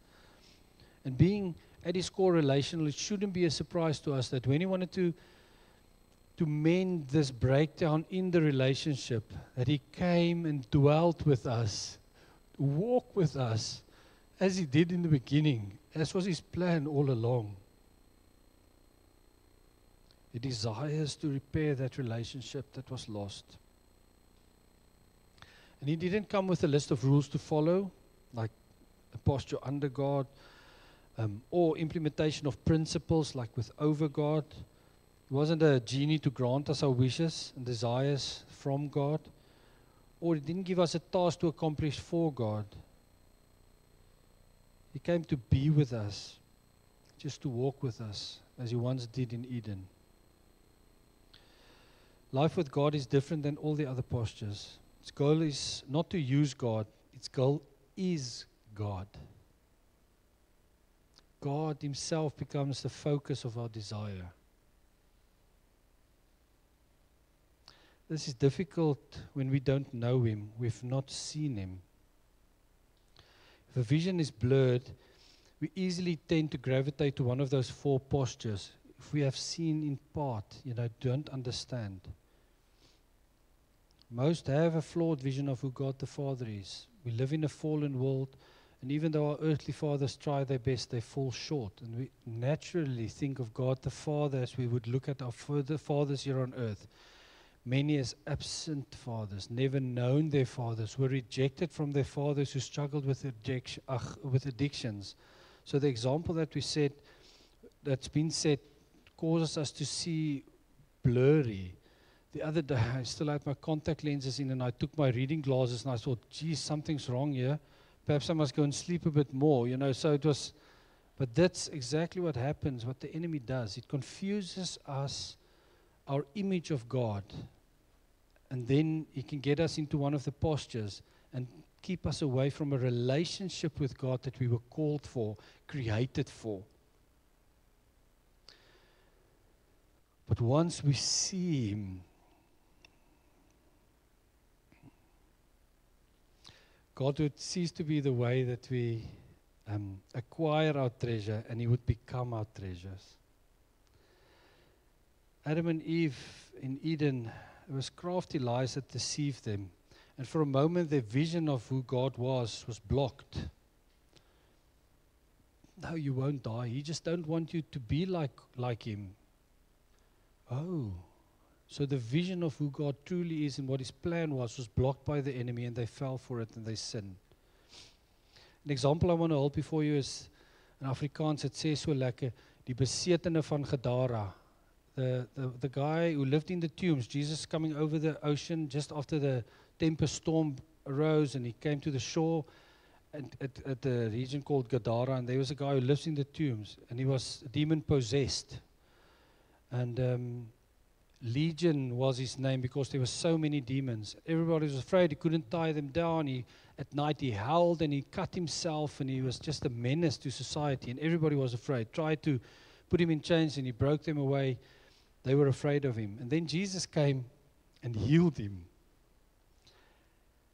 And being at His core relational, it shouldn't be a surprise to us that when He wanted to mend this breakdown in the relationship, that He came and dwelt with us, walked with us, as He did in the beginning, as was His plan all along. He desires to repair that relationship that was lost. And He didn't come with a list of rules to follow, like a posture under God, or implementation of principles like with over God. He wasn't a genie to grant us our wishes and desires from God, or He didn't give us a task to accomplish for God. He came to be with us, just to walk with us, as He once did in Eden. Life with God is different than all the other postures. Its goal is not to use God. Its goal is God. God Himself becomes the focus of our desire. This is difficult when we don't know Him. We've not seen Him. If a vision is blurred, we easily tend to gravitate to one of those 4 postures. If we have seen in part, don't understand. Most have a flawed vision of who God the Father is. We live in a fallen world, and even though our earthly fathers try their best, they fall short. And we naturally think of God the Father as we would look at our fathers here on earth. Many as absent fathers, never known their fathers, were rejected from their fathers who struggled with addictions. So the example that's been said, causes us to see blurry. The other day, I still had my contact lenses in and I took my reading glasses and I thought, geez, something's wrong here. Perhaps I must go and sleep a bit more, so it was, but that's exactly what happens, what the enemy does. It confuses us our image of God. And then He can get us into one of the postures and keep us away from a relationship with God that we were called for, created for. But once we see Him, God would cease to be the way that we acquire our treasure, and He would become our treasures. Adam and Eve in Eden, it was crafty lies that deceived them. And for a moment, their vision of who God was blocked. No, you won't die. He just don't want you to be like Him. Oh, so the vision of who God truly is and what His plan was blocked by the enemy, and they fell for it and they sinned. An example I want to hold before you is, in Afrikaans, it sê so lekker, die besetene van Gadara. The guy who lived in the tombs, Jesus coming over the ocean just after the tempest storm arose, and He came to the shore at the region called Gadara, and there was a guy who lives in the tombs, and he was demon possessed. And Legion was his name because there were so many demons. Everybody was afraid. He couldn't tie them down. At night he howled and he cut himself, and he was just a menace to society, and everybody was afraid. Tried to put him in chains, and he broke them away. They were afraid of him. And then Jesus came and healed him.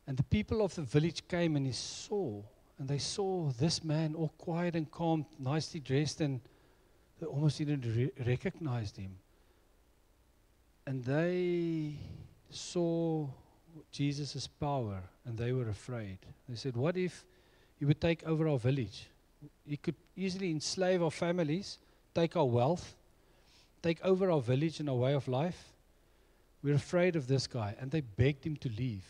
And the people of the village came and they saw this man all quiet and calm, nicely dressed, and they almost didn't recognize him. And they saw Jesus' power, and they were afraid. They said, what if He would take over our village? He could easily enslave our families, take our wealth, take over our village and our way of life. We're afraid of this guy. And they begged Him to leave.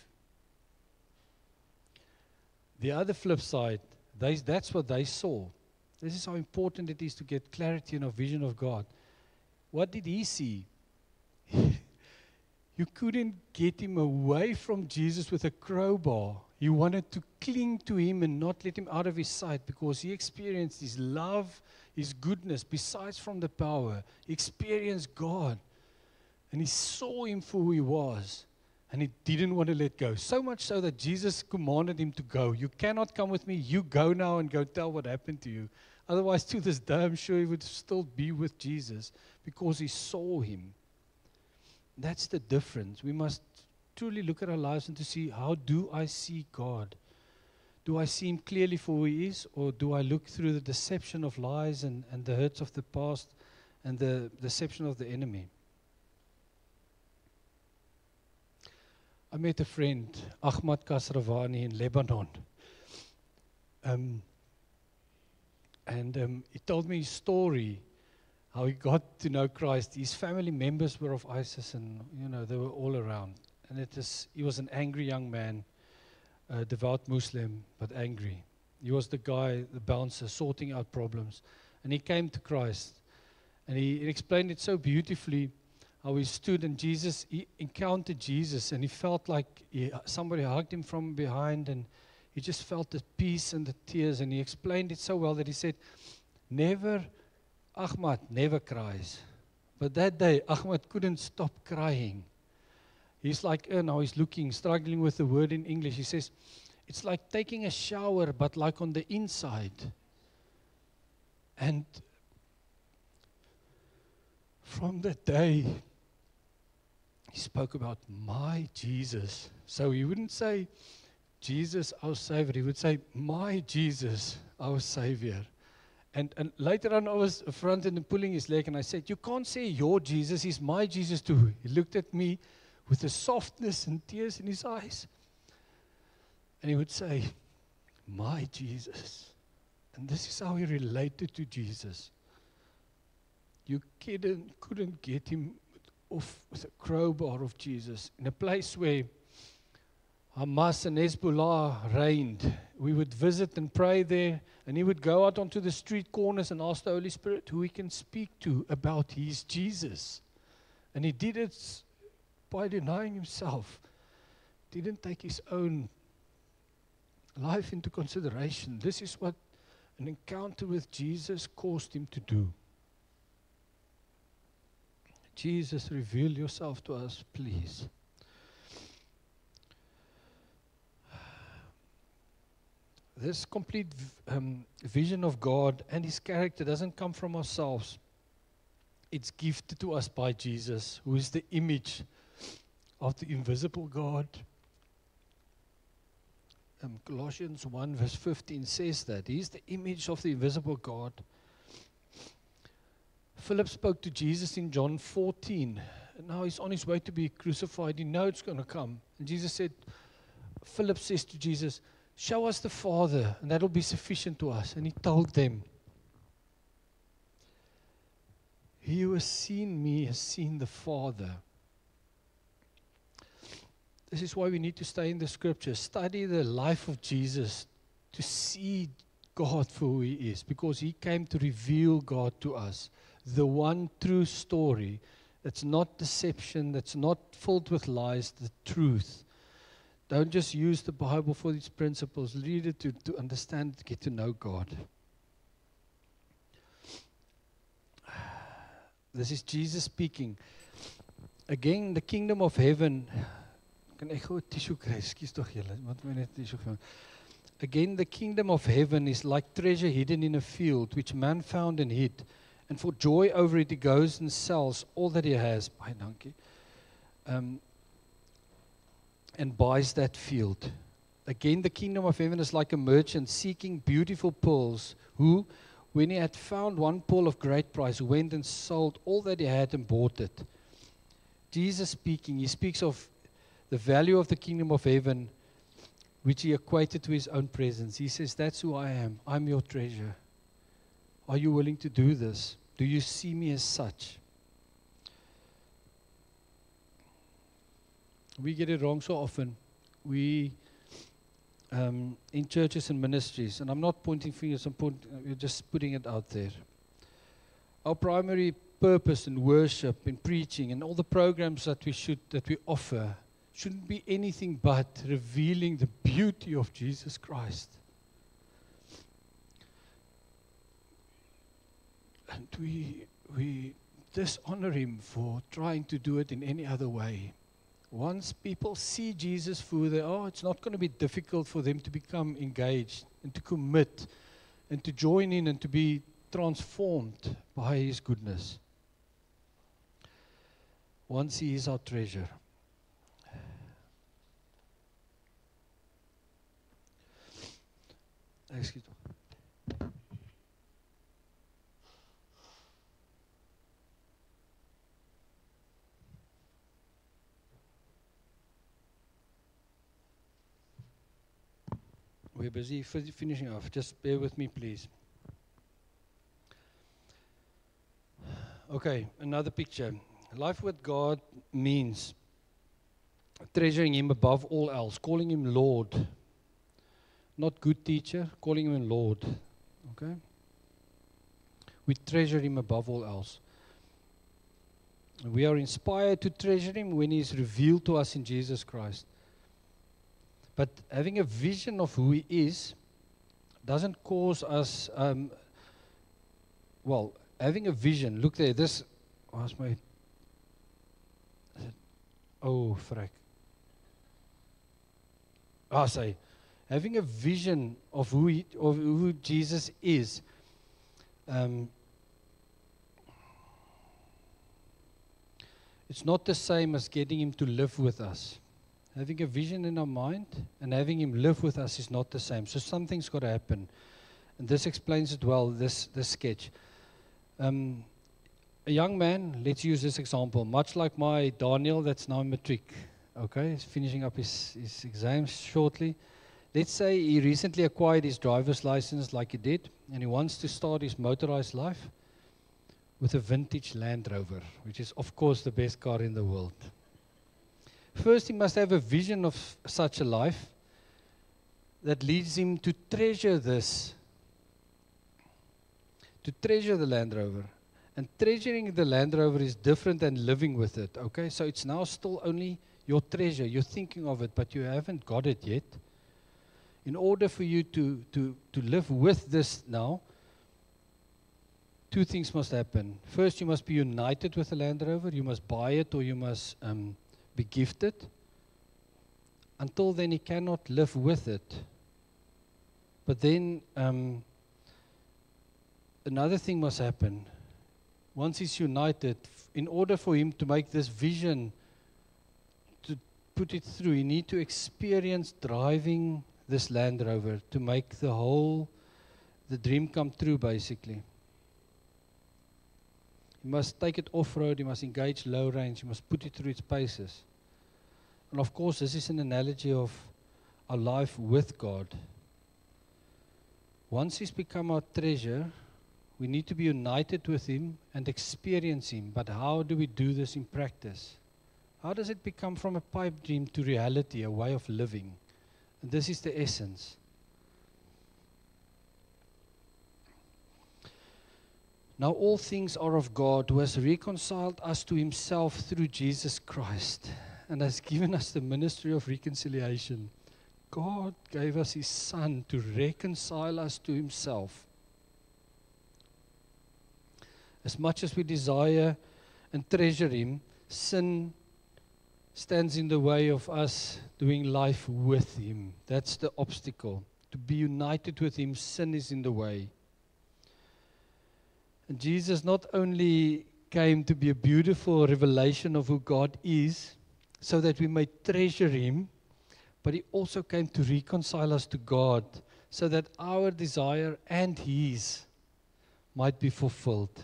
The other flip side, that's what they saw. This is how important it is to get clarity in our vision of God. What did He see? You couldn't get him away from Jesus with a crowbar. You wanted to cling to Him and not let Him out of His sight, because He experienced His love, His goodness, besides from the power. He experienced God. And he saw Him for who He was. And he didn't want to let go. So much so that Jesus commanded him to go. You cannot come with me. You go now and go tell what happened to you. Otherwise, to this day, I'm sure he would still be with Jesus because he saw Him. That's the difference. We must truly look at our lives and to see, how do I see God? Do I see Him clearly for who He is, or do I look through the deception of lies and the hurts of the past and the deception of the enemy? I met a friend, Ahmad Kasravani, in Lebanon. He told me his story, how he got to know Christ. His family members were of ISIS, and they were all around. And he was an angry young man, a devout Muslim, but angry. He was the guy, the bouncer, sorting out problems. And he came to Christ. And he explained it so beautifully, how he stood and he encountered Jesus, and he felt like somebody hugged him from behind, and he just felt the peace and the tears. And he explained it so well that he said, Ahmad never cries. But that day, Ahmad couldn't stop crying. He's like, now he's struggling with the word in English. He says, it's like taking a shower, but like on the inside. And from that day, he spoke about my Jesus. So he wouldn't say, Jesus, our Savior. He would say, my Jesus, our Savior. And later on, I was affronted and pulling his leg, and I said, you can't say your Jesus, He's my Jesus too. He looked at me with a softness and tears in his eyes. And he would say, my Jesus. And this is how he related to Jesus. You couldn't get him off with a crowbar of Jesus. In a place where Hamas and Hezbollah reigned, we would visit and pray there, and he would go out onto the street corners and ask the Holy Spirit who he can speak to about his Jesus. And he did it by denying himself. Didn't take his own life into consideration. This is what an encounter with Jesus caused him to do. Jesus, reveal yourself to us, please. This complete vision of God and His character doesn't come from ourselves. It's gifted to us by Jesus, who is the image of the invisible God. Colossians 1 verse 15 says that. He is the image of the invisible God. Philip spoke to Jesus in John 14. And now he's on his way to be crucified. He knows it's going to come. And Jesus said, Philip says to Jesus, show us the Father, and that will be sufficient to us. And he told them, he who has seen me has seen the Father. This is why we need to stay in the Scriptures, study the life of Jesus to see God for who He is, because He came to reveal God to us, the one true story that's not deception, that's not filled with lies, the truth. Don't just use the Bible for these principles. Read it to understand, to get to know God. This is Jesus speaking. Again, the kingdom of heaven. Kan ek gou 'n tissue kry? Ekskuus tog julle, want my net tissue gaan. Again, the kingdom of heaven is like treasure hidden in a field, which man found and hid. And for joy over it, he goes and sells all that he has. Baie dankie. And buys that field. Again, the kingdom of heaven is like a merchant seeking beautiful pearls, who, when he had found one pearl of great price, went and sold all that he had and bought it. Jesus speaking, he speaks of the value of the kingdom of heaven, which he equated to his own presence. He says, that's who I am. I'm your treasure. Are you willing to do this? Do you see me as such? We get it wrong so often. We, in churches and ministries, and I'm not pointing fingers, we're just putting it out there. Our primary purpose in worship, in preaching, and all the programs that we offer shouldn't be anything but revealing the beauty of Jesus Christ. And we dishonor Him for trying to do it in any other way. Once people see Jesus for who they are, it's not going to be difficult for them to become engaged and to commit and to join in and to be transformed by His goodness. Once He is our treasure. Excuse me. We're busy finishing off. Just bear with me, please. Okay, another picture. Life with God means treasuring Him above all else, calling Him Lord. Not good teacher, calling Him Lord. Okay? We treasure Him above all else. We are inspired to treasure Him when He is revealed to us in Jesus Christ. But having a vision of who He is doesn't cause us, having a vision, look there, this, where's my, oh, frack. Say, having a vision of who Jesus is, it's not the same as getting Him to live with us. Having a vision in our mind and having Him live with us is not the same. So something's got to happen. And this explains it well, this sketch. A young man, let's use this example, much like my Daniel that's now in matric. Okay, he's finishing up his exams shortly. Let's say he recently acquired his driver's license like he did, and he wants to start his motorized life with a vintage Land Rover, which is, of course, the best car in the world. First, he must have a vision of such a life that leads him to treasure this, to treasure the Land Rover. And treasuring the Land Rover is different than living with it, okay? So it's now still only your treasure. You're thinking of it, but you haven't got it yet. In order for you to live with this now, two things must happen. First, you must be united with the Land Rover. You must buy it or you must be gifted. Until then, he cannot live with it. But then another thing must happen. Once he's united, in order for him to make this vision, to put it through, he needs to experience driving this Land Rover to make the dream come true, basically. He must take it off-road, he must engage low range, he must put it through its paces. And of course, this is an analogy of our life with God. Once he's become our treasure, we need to be united with him and experience him. But how do we do this in practice? How does it become from a pipe dream to reality, a way of living? And this is the essence. Now all things are of God, who has reconciled us to himself through Jesus Christ, and has given us the ministry of reconciliation. God gave us his Son to reconcile us to himself. As much as we desire and treasure him, sin stands in the way of us doing life with him. That's the obstacle. To be united with him, sin is in the way. And Jesus not only came to be a beautiful revelation of who God is, so that we may treasure him, but he also came to reconcile us to God, so that our desire and his might be fulfilled.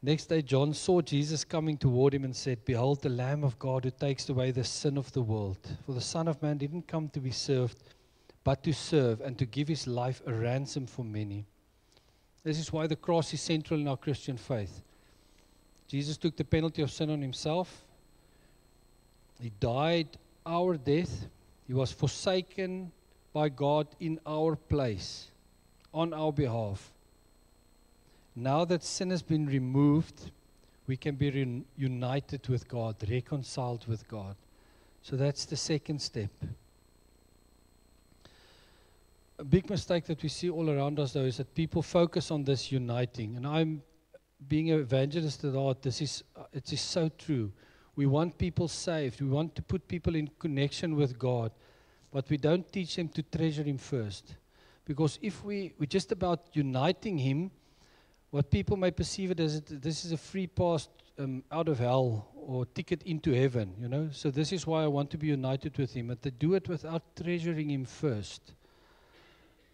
Next day, John saw Jesus coming toward him and said, "Behold, the Lamb of God who takes away the sin of the world. For the Son of Man didn't come to be served, but to serve and to give his life a ransom for many." This is why the cross is central in our Christian faith. Jesus took the penalty of sin on himself. He died our death. He was forsaken by God in our place, on our behalf. Now that sin has been removed, we can be united with God, reconciled with God. So that's the second step. A big mistake that we see all around us, though, is that people focus on this uniting. And I'm being an evangelist at heart, it is so true. We want people saved. We want to put people in connection with God. But we don't teach them to treasure him first. Because if we're just about uniting him, what people may perceive it as this is a free pass out of hell or ticket into heaven, you know. So this is why I want to be united with him. But to do it without treasuring him first.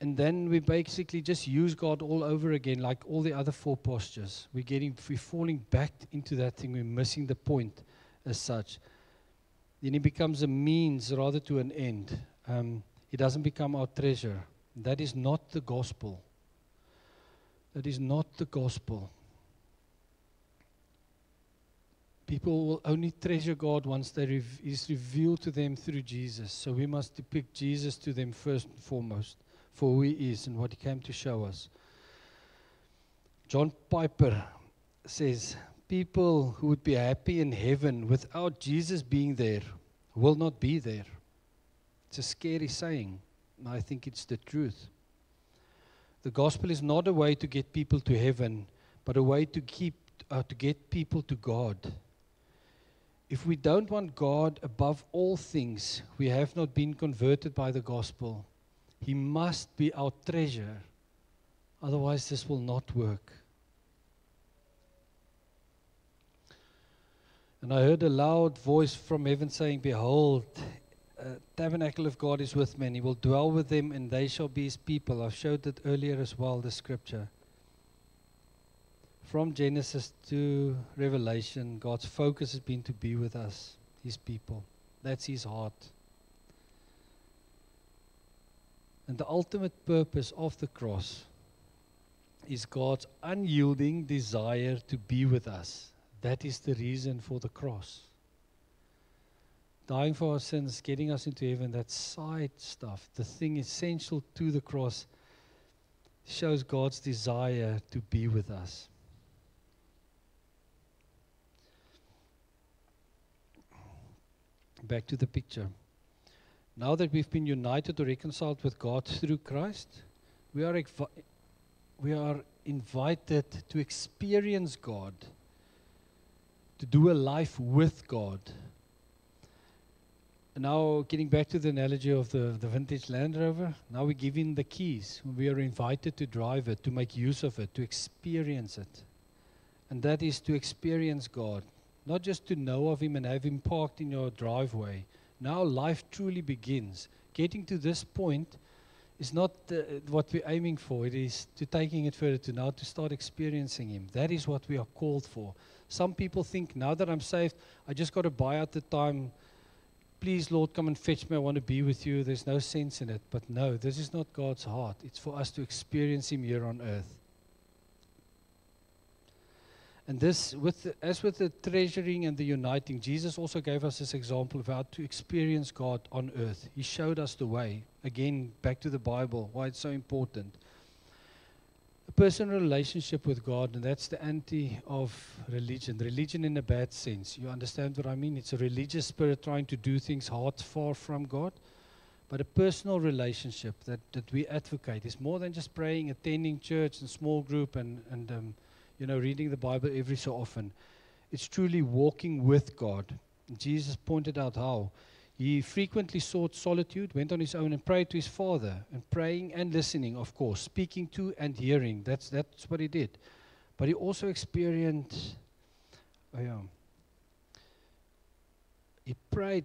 And then we basically just use God all over again, like all the other four postures. We're falling back into that thing. We're missing the point as such. Then he becomes a means rather to an end. He doesn't become our treasure. That is not the gospel. That is not the gospel. People will only treasure God once He's revealed to them through Jesus. So we must depict Jesus to them first and foremost, for who he is and what he came to show us. John Piper says, people who would be happy in heaven without Jesus being there will not be there. It's a scary saying. I think it's the truth. The gospel is not a way to get people to heaven, but a way to get people to God. If we don't want God above all things, we have not been converted by the gospel. He must be our treasure. Otherwise, this will not work. And I heard a loud voice from heaven saying, "Behold, tabernacle of God is with men. He will dwell with them, and they shall be his people." I've showed it earlier as well, the scripture. From Genesis to Revelation, God's focus has been to be with us, his people. That's his heart. And the ultimate purpose of the cross is God's unyielding desire to be with us. That is the reason for the cross. Dying for our sins, getting us into heaven, that side stuff, the thing essential to the cross, shows God's desire to be with us. Back to the picture. Now that we've been united or reconciled with God through Christ, We are, we are invited to experience God, to do a life with God. Now, getting back to the analogy of the vintage Land Rover, now we give in the keys. We are invited to drive it, to make use of it, to experience it. And that is to experience God, not just to know of Him and have Him parked in your driveway. Now life truly begins. Getting to this point is not what we're aiming for. It is to taking it further, to now to start experiencing Him. That is what we are called for. Some people think, now that I'm saved, I just got to buy out the time. Please, Lord, come and fetch me. I want to be with you. There's no sense in it. But no, this is not God's heart. It's for us to experience Him here on earth. And this, as with the treasuring and the uniting, Jesus also gave us this example of how to experience God on earth. He showed us the way. Again, back to the Bible, why it's so important. A personal relationship with God, and that's the anti of religion. Religion in a bad sense. You understand what I mean? It's a religious spirit trying to do things hard, far from God. But a personal relationship that we advocate is more than just praying, attending church and small group and reading the Bible every so often. It's truly walking with God. And Jesus pointed out how. He frequently sought solitude, went on his own and prayed to his Father, and praying and listening, of course, speaking to and hearing. That's what he did. But he also experienced, he prayed.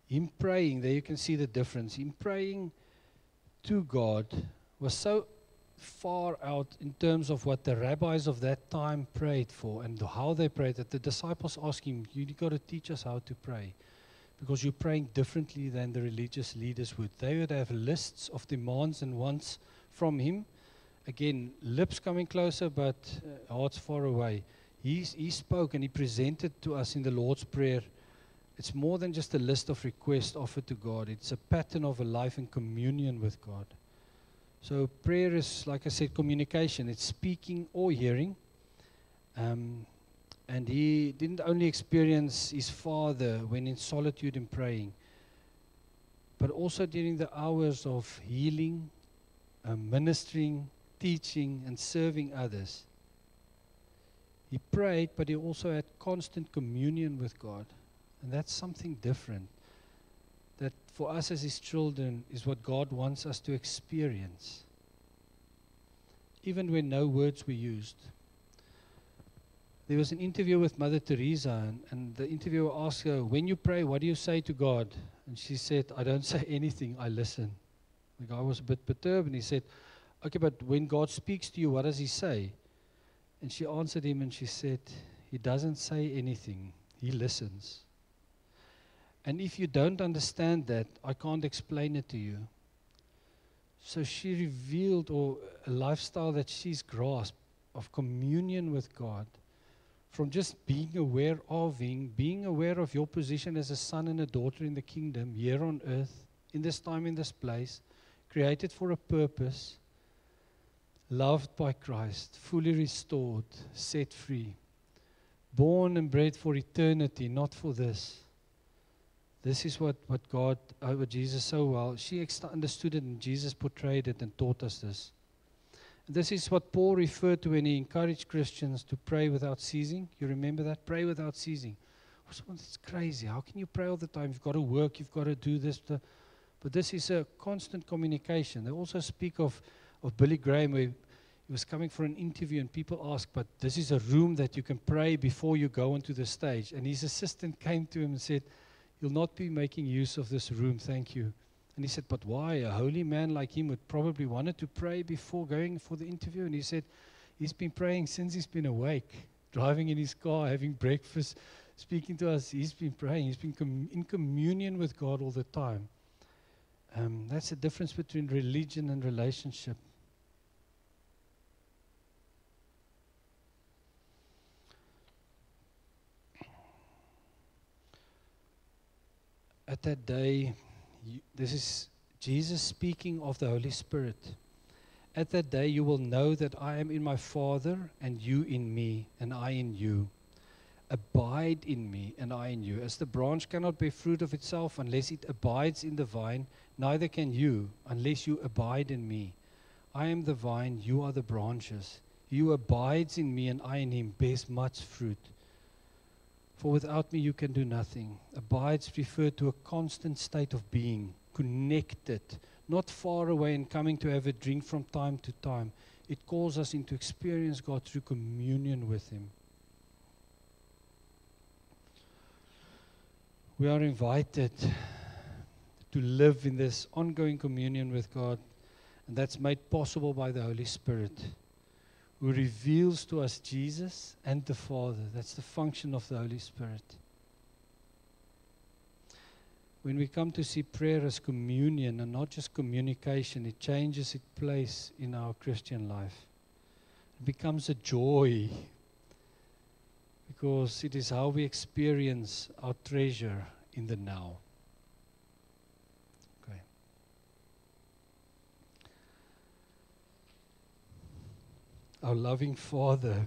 Him praying, there you can see the difference. Him praying to God was so far out in terms of what the rabbis of that time prayed for and how they prayed, that the disciples asked him, you got to teach us how to pray, because you're praying differently than the religious leaders would. They would have lists of demands and wants from him. Again, lips coming closer, but hearts far away. He spoke and he presented to us in the Lord's Prayer. It's more than just a list of requests offered to God. It's a pattern of a life in communion with God. So prayer is, like I said, communication. It's speaking or hearing. And he didn't only experience his Father when in solitude and praying, but also during the hours of healing, ministering, teaching, and serving others. He prayed, but he also had constant communion with God. And that's something different. That for us as His children is what God wants us to experience. Even when no words were used. There was an interview with Mother Teresa, and the interviewer asked her, when you pray, what do you say to God? And she said, I don't say anything, I listen. The guy was a bit perturbed, and he said, okay, but when God speaks to you, what does He say? And she answered him, and she said, He doesn't say anything, He listens. And if you don't understand that, I can't explain it to you. So she revealed a lifestyle that she's grasped of communion with God. From just being aware of Him, being aware of your position as a son and a daughter in the kingdom, here on earth, in this time, in this place, created for a purpose, loved by Christ, fully restored, set free, born and bred for eternity, not for this. This is what Jesus so well, she understood it, and Jesus portrayed it and taught us this. And this is what Paul referred to when he encouraged Christians to pray without ceasing. You remember that? Pray without ceasing. It's crazy. How can you pray all the time? You've got to work, you've got to do this. But this is a constant communication. They also speak of Billy Graham, where he was coming for an interview, and people asked, but this is a room that you can pray before you go onto the stage. And his assistant came to him and said, you'll not be making use of this room, thank you. And he said, but why? A holy man like him would probably wanted to pray before going for the interview. And he said, he's been praying since he's been awake, driving in his car, having breakfast, speaking to us. He's been praying. He's been in communion with God all the time. That's the difference between religion and relationship. At that day, this is Jesus speaking of the Holy Spirit. At that day you will know that I am in my Father, and you in me, and I in you. abide in me and I in you. As the branch cannot bear fruit of itself unless it abides in the vine, neither can you unless you abide in me. I am the vine, you are the branches. He who abides in me and I in him bears much fruit. For without me you can do nothing. Abides refer to a constant state of being, connected, not far away and coming to have a drink from time to time. It calls us into experience God through communion with him. We are invited to live in this ongoing communion with God, and that's made possible by the Holy Spirit, who reveals to us Jesus and the Father. That's the function of the Holy Spirit. When we come to see prayer as communion and not just communication, it changes its place in our Christian life. It becomes a joy, because it is how we experience our treasure in the now. Okay. Our loving Father,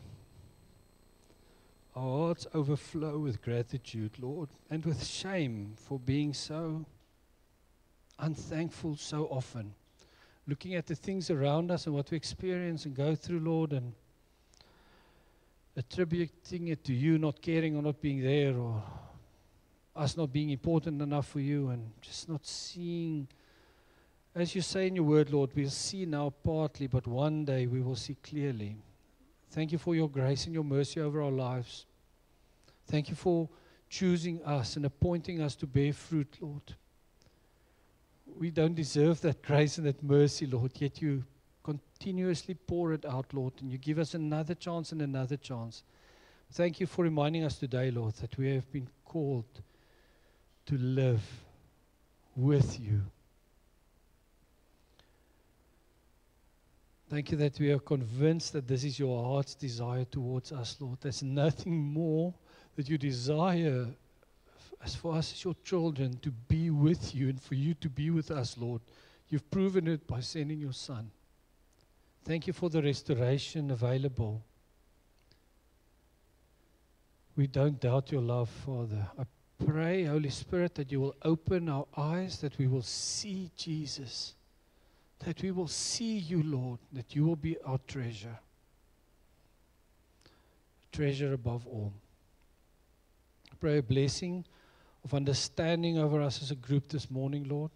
our hearts overflow with gratitude, Lord, and with shame for being so unthankful so often. Looking at the things around us and what we experience and go through, Lord, and attributing it to you not caring or not being there, or us not being important enough for you, and just not seeing. As you say in your word, Lord, we'll see now partly, but one day we will see clearly. Thank you for your grace and your mercy over our lives. Thank you for choosing us and appointing us to bear fruit, Lord. We don't deserve that grace and that mercy, Lord, yet you continuously pour it out, Lord, and you give us another chance and another chance. Thank you for reminding us today, Lord, that we have been called to live with you. Thank you that we are convinced that this is your heart's desire towards us, Lord. There's nothing more that you desire as for us as your children to be with you and for you to be with us, Lord. You've proven it by sending your Son. Thank you for the restoration available. We don't doubt your love, Father. I pray, Holy Spirit, that you will open our eyes, that we will see Jesus, that we will see you, Lord, that you will be our treasure. Treasure above all. I pray a blessing of understanding over us as a group this morning, Lord,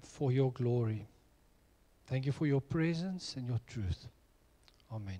for your glory. Thank you for your presence and your truth. Amen.